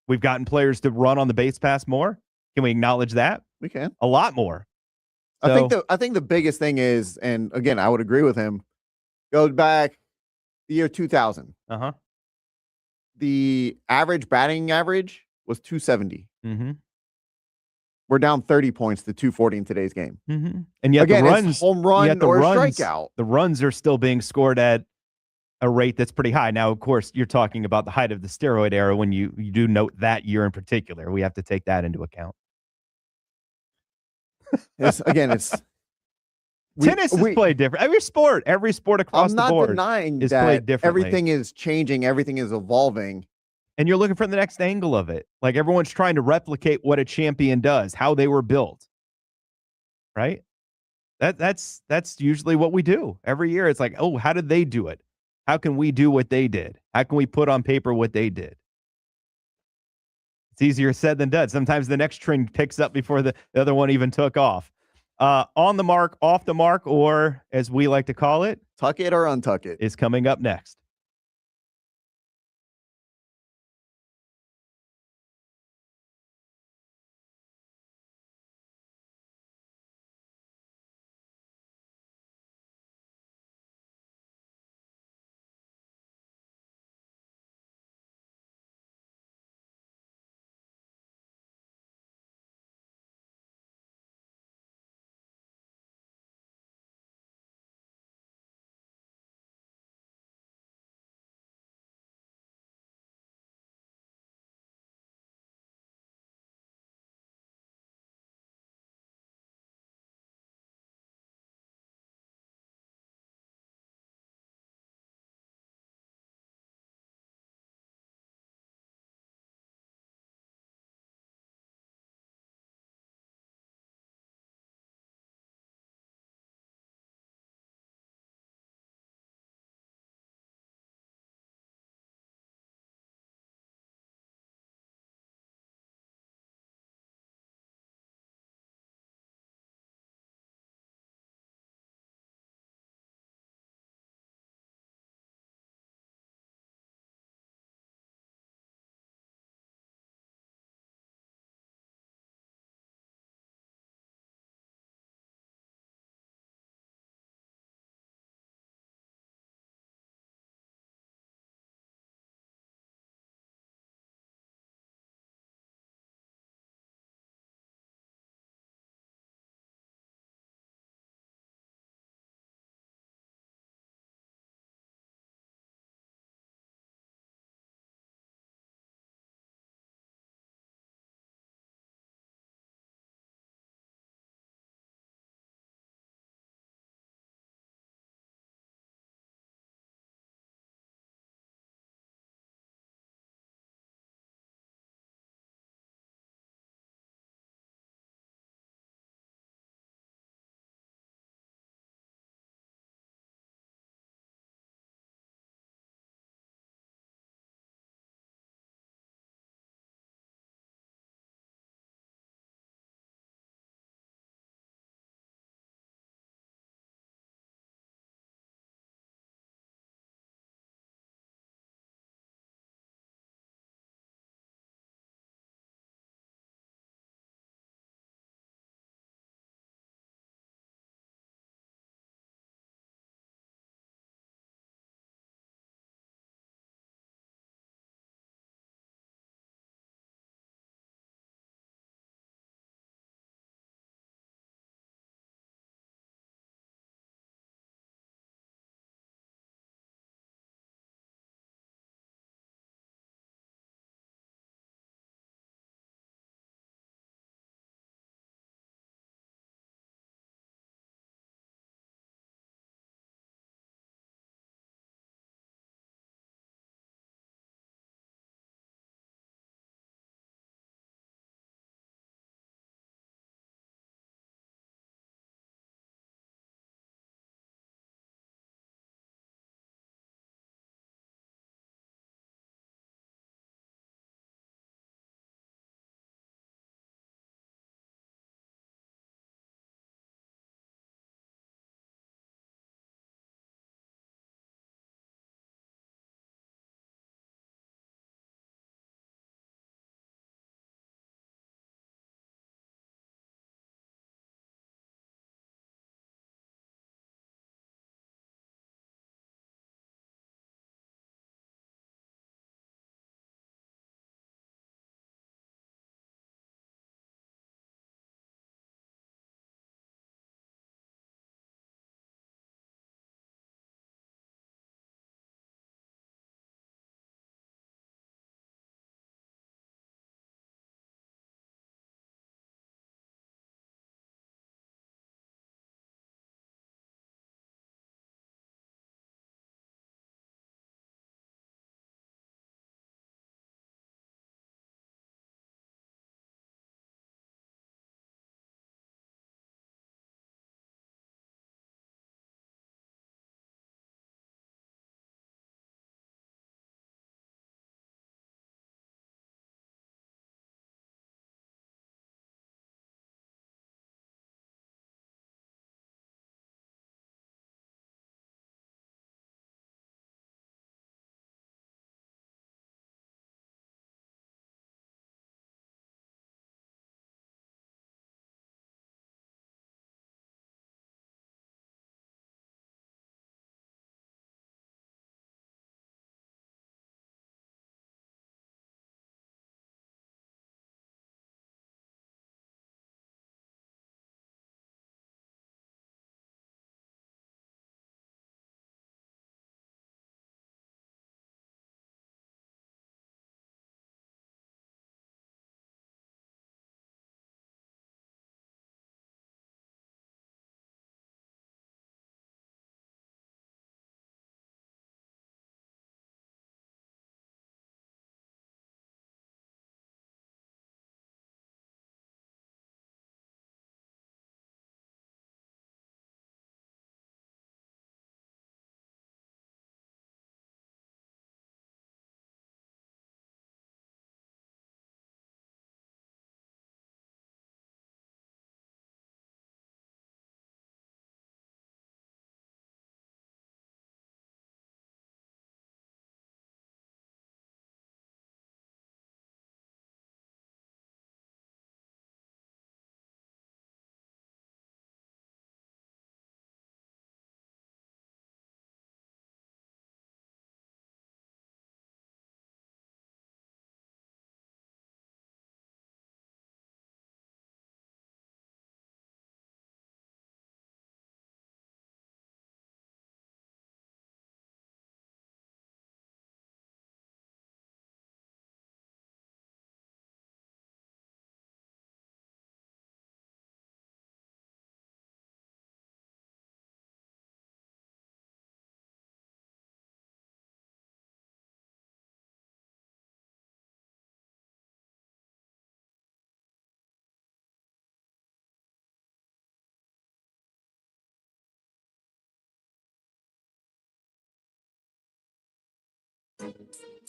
We've gotten players to run on the base pass more. Can we acknowledge that? We can. A lot more. So, I think the biggest thing is, and again, I would agree with him, goes back the year 2000. Uh-huh. The average batting average was 270. Mm-hmm. We're down 30 points to 240 in today's game. Mm-hmm. And yet again, the runs, it's home run or runs, strikeout. The runs are still being scored at a rate that's pretty high. Now, of course, you're talking about the height of the steroid era when you do note that year in particular. We have to take that into account. It's Tennis is played different. Every sport across the board denying is that played differently. everything is changing, everything is evolving. And you're looking for the next angle of it. Like everyone's trying to replicate what a champion does, how they were built. Right? That's usually what we do. Every year it's like, oh, how did they do it? How can we do what they did? How can we put on paper what they did? It's easier said than done. Sometimes the next trend picks up before the other one even took off. On the mark, off the mark, or as we like to call it, tuck it or untuck it, is coming up next.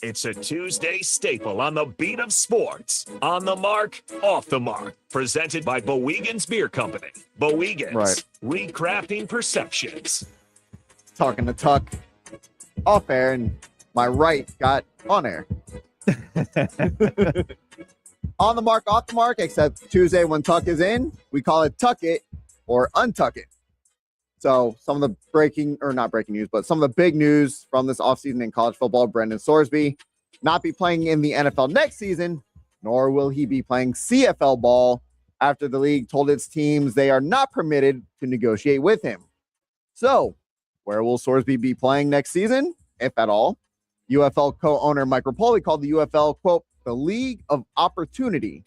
It's a Tuesday staple on the beat of sports. On the mark, off the mark. Presented by Bowegan's Beer Company. Bowegan's, Right. recrafting perceptions. Talking to Tuck off air, and my right got on air. On the mark, off the mark, except Tuesday when Tuck is in, we call it Tuck It or Untuck It. So some of the not breaking news, but some of the big news from this offseason in college football, Brendan Sorsby not be playing in the NFL next season, nor will he be playing CFL ball after the league told its teams they are not permitted to negotiate with him. So where will Sorsby be playing next season, if at all? UFL co-owner Mike Rapoli called the UFL, quote, the league of opportunity.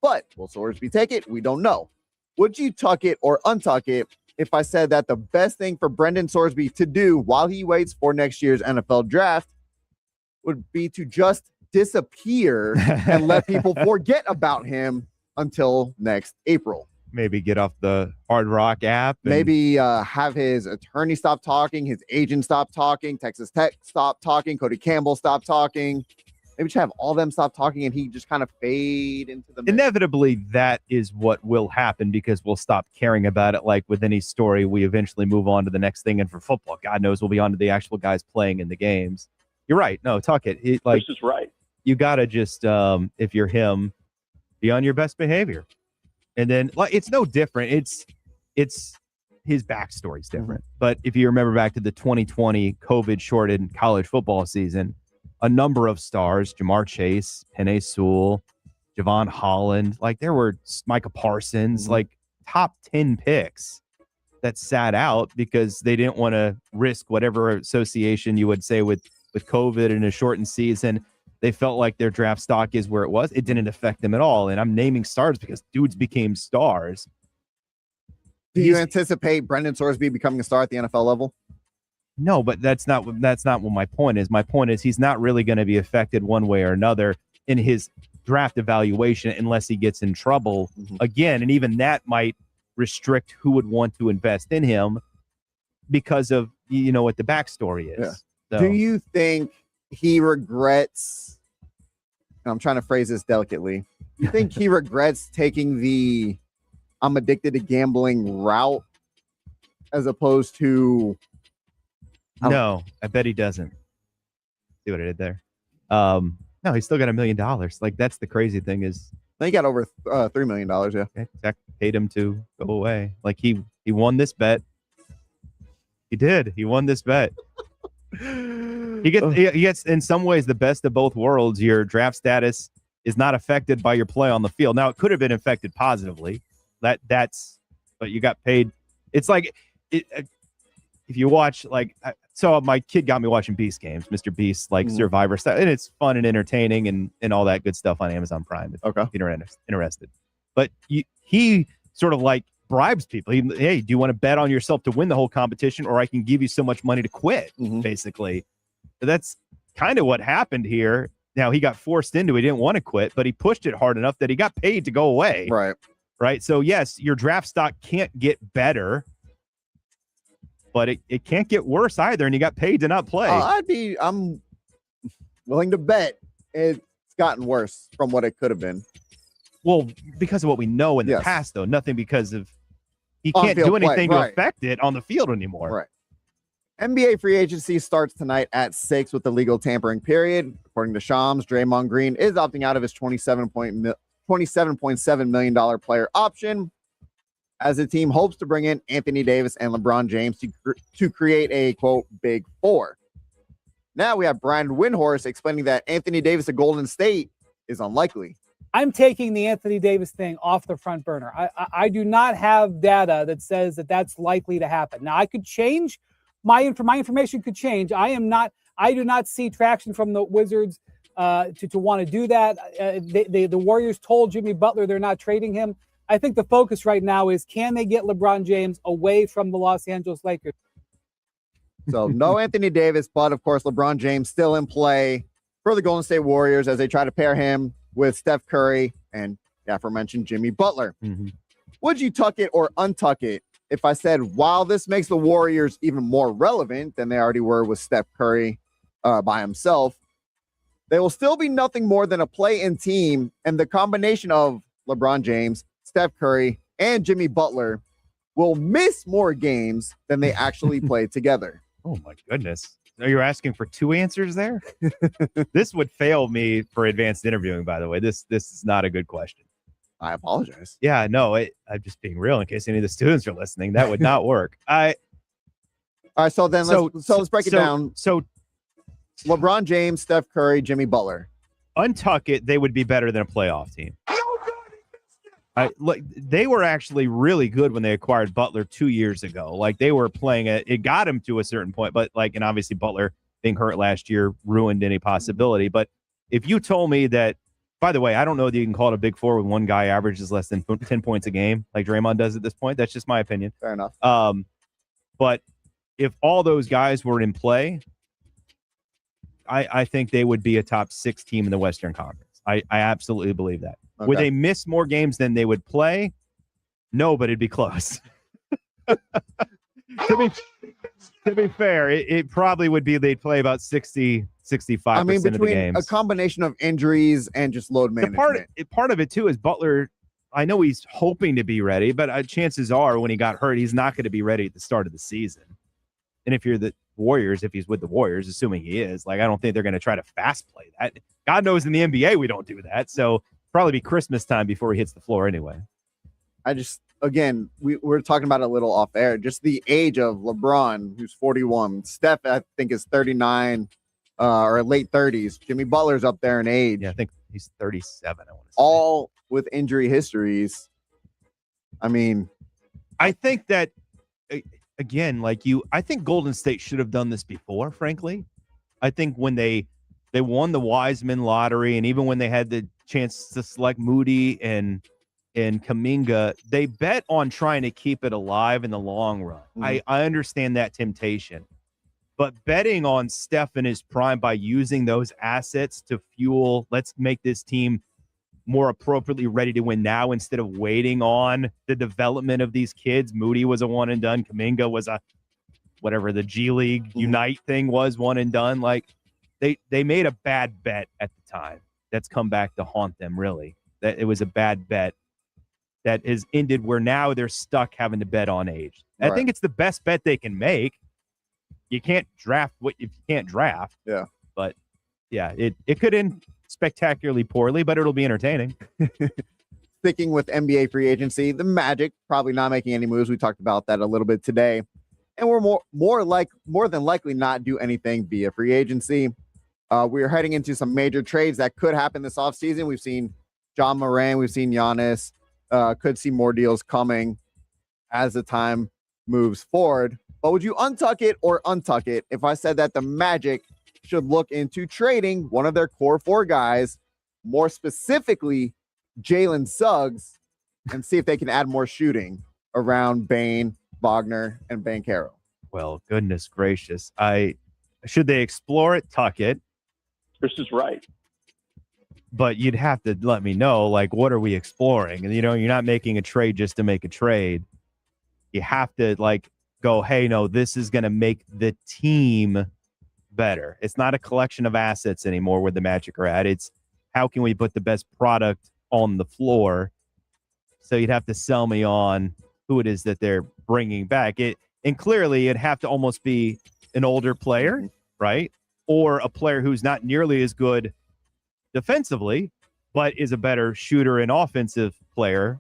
But will Sorsby take it? We don't know. Would you tuck it or untuck it if I said that the best thing for Brendan Sorsby to do while he waits for next year's NFL draft would be to just disappear and let people forget about him until next April? Maybe get off the Hard Rock app. Maybe have his attorney stop talking, his agent stop talking, Texas Tech stop talking, Cody Campbell stop talking. Maybe just have all of them stop talking and he just kind of fade into the mix. Inevitably, that is what will happen because we'll stop caring about it. Like with any story, we eventually move on to the next thing. And for football, God knows we'll be on to the actual guys playing in the games. You're right. No, tuck it. This is right. You got to just, if you're him, be on your best behavior. And then it's no different. It's his backstory's different. But if you remember back to the 2020 COVID shortened college football season, a number of stars, Jamar Chase, Penei Sewell, Javon Holland, there were Micah Parsons, top 10 picks that sat out because they didn't want to risk whatever association you would say with COVID in a shortened season. They felt like their draft stock is where it was. It didn't affect them at all. And I'm naming stars because dudes became stars. Do you anticipate Brendan Sorsby becoming a star at the NFL level? No, but that's not what my point is. My point is he's not really going to be affected one way or another in his draft evaluation unless he gets in trouble again. And even that might restrict who would want to invest in him because of, what the backstory is. Yeah. So, do you think he regrets, and I'm trying to phrase this delicately, you think he regrets taking the I'm addicted to gambling route as opposed to... No, I bet he doesn't. See what I did there? No, he's still got $1 million. That's the crazy thing is... He got over $3 million, yeah. Tech paid him to go away. He won this bet. He did. He won this bet. He gets, in some ways, the best of both worlds. Your draft status is not affected by your play on the field. Now, it could have been affected positively. But you got paid. It's if you watch, so my kid got me watching Beast games, Mr. Beast, Survivor stuff, and it's fun and entertaining and all that good stuff on Amazon Prime if you're interested. But he sort of bribes people. Hey, do you want to bet on yourself to win the whole competition, or I can give you so much money to quit, basically. So that's kind of what happened here. Now, he got forced into it. He didn't want to quit, but he pushed it hard enough that he got paid to go away. Right. So, yes, your draft stock can't get better, but it can't get worse either, and you got paid to not play. I'm willing to bet it's gotten worse from what it could have been. Well, because of what we know in the past, though, nothing because of he can't do anything to affect it on the field anymore. Right. NBA free agency starts tonight at 6 with the legal tampering period. According to Shams, Draymond Green is opting out of his $27.7 million player option, as the team hopes to bring in Anthony Davis and LeBron James to create a, quote, big four. Now we have Brian Windhorst explaining that Anthony Davis at Golden State is unlikely. I'm taking the Anthony Davis thing off the front burner. I do not have data that says that that's likely to happen. Now, I could change. My information could change. I do not see traction from the Wizards to want to do that. The Warriors told Jimmy Butler they're not trading him. I think the focus right now is, can they get LeBron James away from the Los Angeles Lakers? So no Anthony Davis, but of course LeBron James still in play for the Golden State Warriors as they try to pair him with Steph Curry and the aforementioned Jimmy Butler. Would you tuck it or untuck it if I said, while this makes the Warriors even more relevant than they already were with Steph Curry by himself, They will still be nothing more than a play-in team, and the combination of LeBron James, Steph Curry, and Jimmy Butler will miss more games than they actually play together. Oh, my goodness. Are you asking for 2 answers there? This would fail me for advanced interviewing, by the way. This is not a good question. I apologize. Yeah, no, I'm just being real in case any of the students are listening. That would not work. All right, so then let's break it down. So LeBron James, Steph Curry, Jimmy Butler. Untuck it, they would be better than a playoff team. Look, they were actually really good when they acquired Butler 2 years ago. Like, they were playing it got him to a certain point, but and obviously Butler being hurt last year ruined any possibility. But if you told me that, by the way, I don't know that you can call it a big four when one guy averages less than 10 points a game like Draymond does at this point. That's just my opinion. Fair enough. But if all those guys were in play, I think they would be a top 6 team in the Western Conference. I absolutely believe that. Okay. Would they miss more games than they would play? No, but it'd be close. to be fair, it probably would be they'd play about 60, 65% of the games. A combination of injuries and just load management. Part of it, too, is Butler. I know he's hoping to be ready, but chances are when he got hurt, he's not going to be ready at the start of the season. And if you're the Warriors, if he's with the Warriors, assuming he is, I don't think they're going to try to fast play that. God knows in the NBA we don't do that. So probably be Christmas time before he hits the floor anyway. Again, we're talking about it a little off air. Just the age of LeBron, who's 41. Steph, I think, is 39 or late 30s. Jimmy Butler's up there in age. Yeah, I think he's 37. I want to say. All with injury histories. I think that, again, I think Golden State should have done this before, frankly. I think when they won the Wiseman lottery, and even when they had the chance to select Moody and Kuminga, they bet on trying to keep it alive in the long run. Mm-hmm. I understand that temptation. But betting on Steph in his prime by using those assets to fuel, let's make this team more appropriately ready to win now instead of waiting on the development of these kids. Moody was a one and done. Kuminga was a whatever the G League Unite thing was, one and done. They made a bad bet at the time. That's come back to haunt them, really. That it was a bad bet that has ended where now they're stuck having to bet on age. Right. I think it's the best bet they can make. You can't draft what if you can't draft. Yeah. But yeah, it could end spectacularly poorly, but it'll be entertaining. Sticking with NBA free agency, the Magic probably not making any moves. We talked about that a little bit today. And we're more than likely not do anything via free agency. We are heading into some major trades that could happen this offseason. We've seen John Moran, we've seen Giannis, could see more deals coming as the time moves forward. But would you untuck it or untuck it if I said that the Magic should look into trading one of their core 4 guys, more specifically Jalen Suggs, and see if they can add more shooting around Bane, Wagner, and Banchero? Well, goodness gracious. Should they explore it, tuck it? Chris is right. But you'd have to let me know, what are we exploring? And, you're not making a trade just to make a trade. You have to, go, hey, no, this is going to make the team better. It's not a collection of assets anymore where the Magic are at. It's how can we put the best product on the floor? So you'd have to sell me on who it is that they're bringing back. And clearly it'd have to almost be an older player, right? Or a player who's not nearly as good defensively, but is a better shooter and offensive player.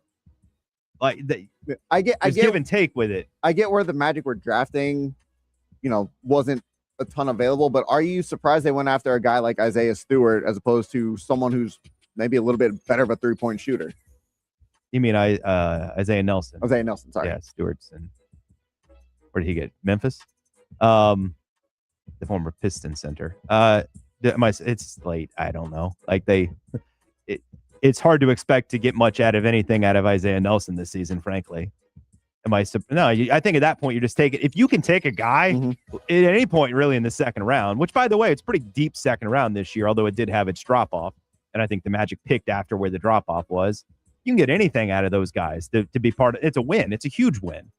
I get give and take with it. I get where the Magic were drafting, wasn't a ton available, but are you surprised they went after a guy like Isaiah Stewart as opposed to someone who's maybe a little bit better of a 3-point shooter? You mean Isaiah Nelson? Isaiah Nelson, sorry. Yeah, Stewart's and where did he get? Memphis? The former Piston center. It's late. I don't know. It's hard to expect to get much out of anything out of Isaiah Nelson this season, frankly. I think at that point you're just taking, if you can take a guy at any point really in the second round, which by the way, it's pretty deep second round this year, although it did have its drop off. And I think the Magic picked after where the drop off was. You can get anything out of those guys to be part of. It's a win. It's a huge win.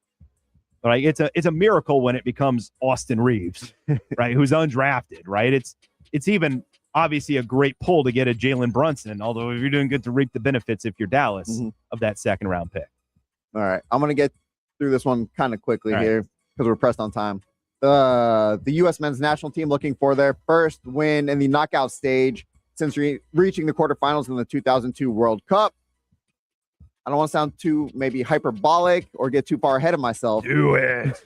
Right? It's a miracle when it becomes Austin Reeves, right? Who's undrafted, right? It's even obviously a great pull to get a Jalen Brunson, although if you're doing good to reap the benefits if you're Dallas of that second round pick. All right. I'm going to get through this one kind of quickly here because we're pressed on time. The U.S. men's national team looking for their first win in the knockout stage since reaching the quarterfinals in the 2002 World Cup. I don't want to sound too maybe hyperbolic or get too far ahead of myself. Do it.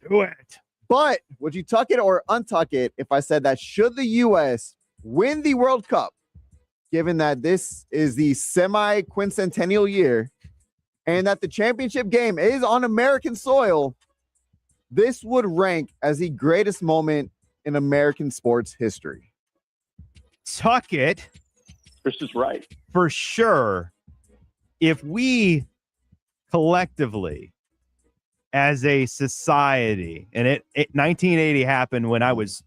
Do it. But would you tuck it or untuck it if I said that should the U.S. win the World Cup, given that this is the semi-quincentennial year and that the championship game is on American soil, this would rank as the greatest moment in American sports history? Tuck it. Chris is right. For sure. If we collectively, as a society, and it 1980 happened when I was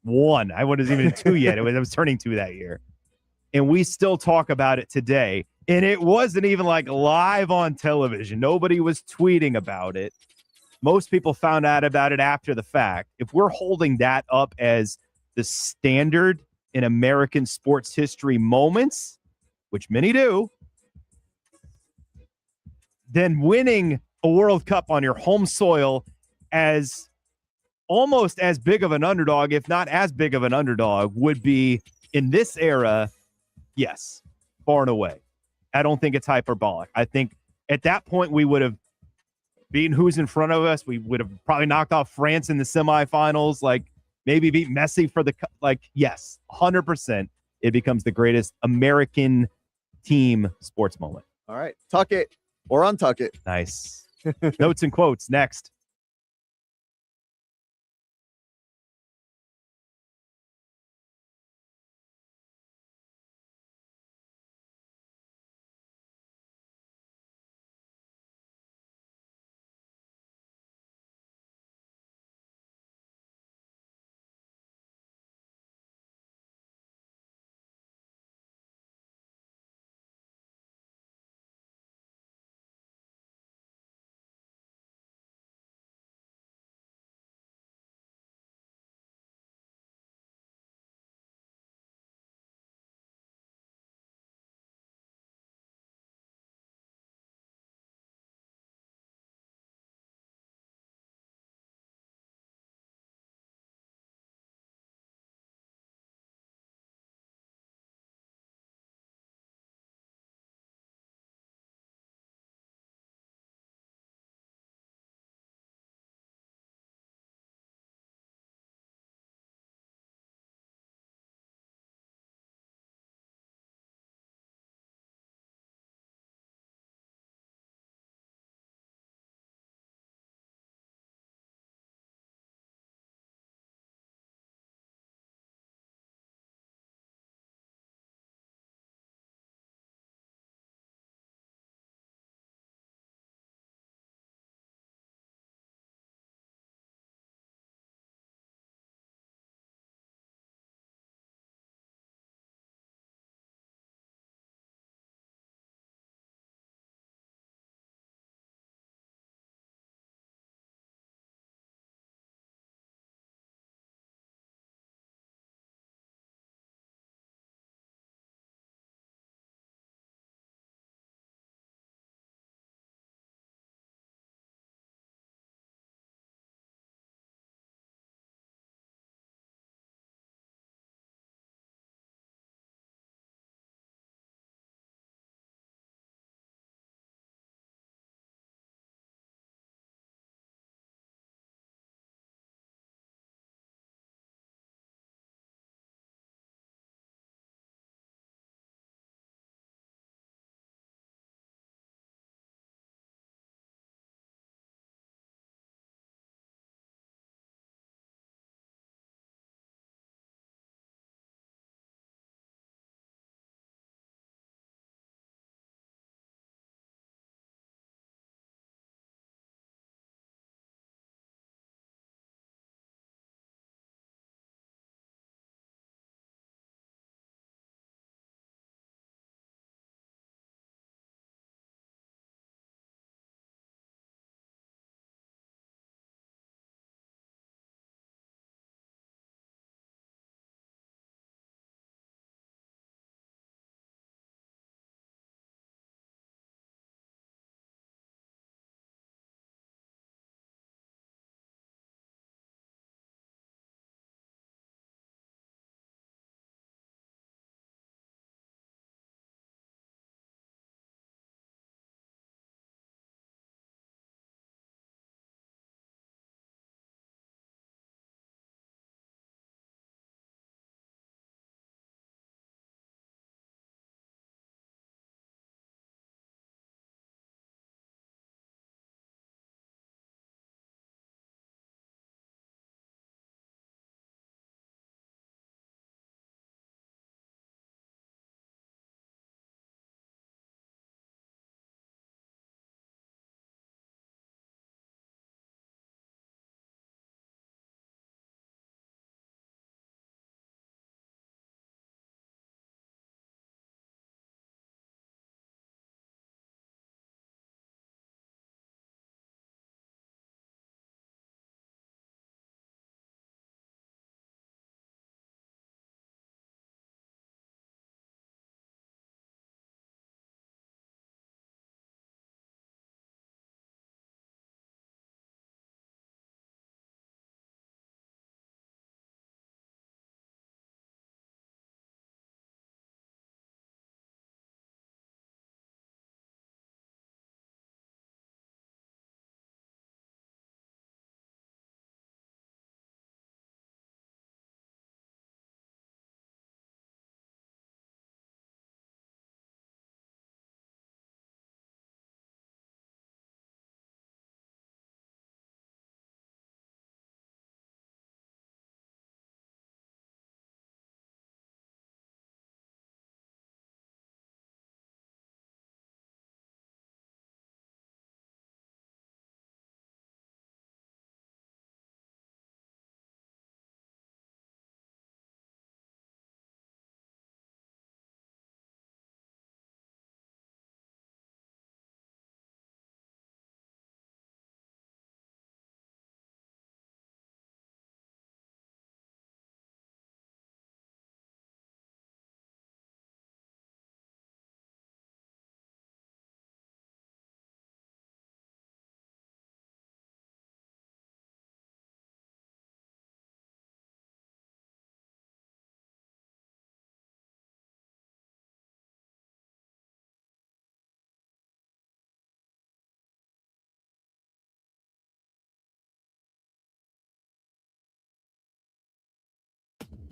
1. I wasn't even 2 yet. I was turning 2 that year. And we still talk about it today. And it wasn't even like live on television. Nobody was tweeting about it. Most people found out about it after the fact. If we're holding that up as the standard in American sports history moments, which many do, then winning a World Cup on your home soil as almost as big of an underdog, if not as big of an underdog, would be in this era, yes, far and away. I don't think it's hyperbolic. I think at that point we would have beaten who's in front of us. We would have probably knocked off France in the semifinals, like maybe beat Messi for the yes, 100%. It becomes the greatest American team sports moment. All right. Tuck it or untuck it. Nice. Notes and quotes next.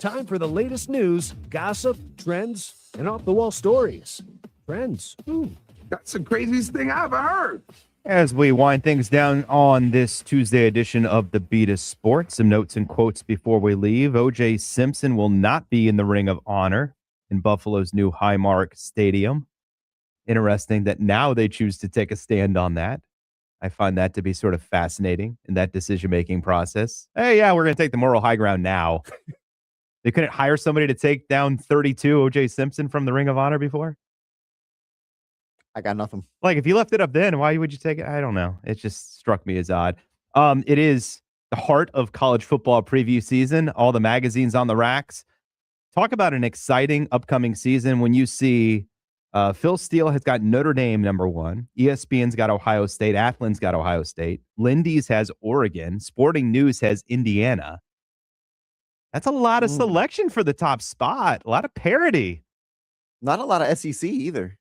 time for the latest news, gossip, trends, and off-the-wall stories. Trends. That's the craziest thing I ever heard. As we wind things down on this Tuesday edition of the Beat of Sports, some notes and quotes before we leave. O.J. Simpson will not be in the Ring of Honor in Buffalo's new Highmark Stadium. Interesting that now they choose to take a stand on that. I find that to be sort of fascinating in that decision-making process. Hey, yeah, we're going to take the moral high ground now. They couldn't hire somebody to take down 32 O.J. Simpson from the Ring of Honor before? I got nothing. Like, if you left it up then, why would you take it? I don't know. It just struck me as odd. It is the heart of college football preview season. All the magazines on the racks. Talk about an exciting upcoming season when you see Phil Steele has got Notre Dame #1. ESPN's got Ohio State. Athlin's got Ohio State. Lindy's has Oregon. Sporting News has Indiana. That's a lot of selection for the top spot. A lot of parity. Not a lot of SEC either.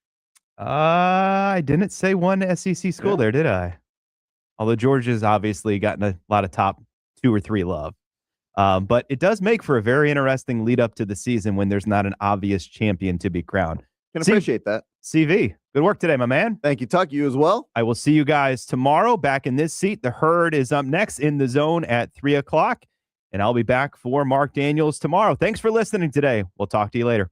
I didn't say one SEC school there, did I? Although Georgia's obviously gotten a lot of top 2 or 3 love. But it does make for a very interesting lead up to the season when there's not an obvious champion to be crowned. Can appreciate that. CV, good work today, my man. Thank you, Tuck. You as well. I will see you guys tomorrow back in this seat. The Herd is up next in the zone at 3 o'clock. And I'll be back for Marc Daniels tomorrow. Thanks for listening today. We'll talk to you later.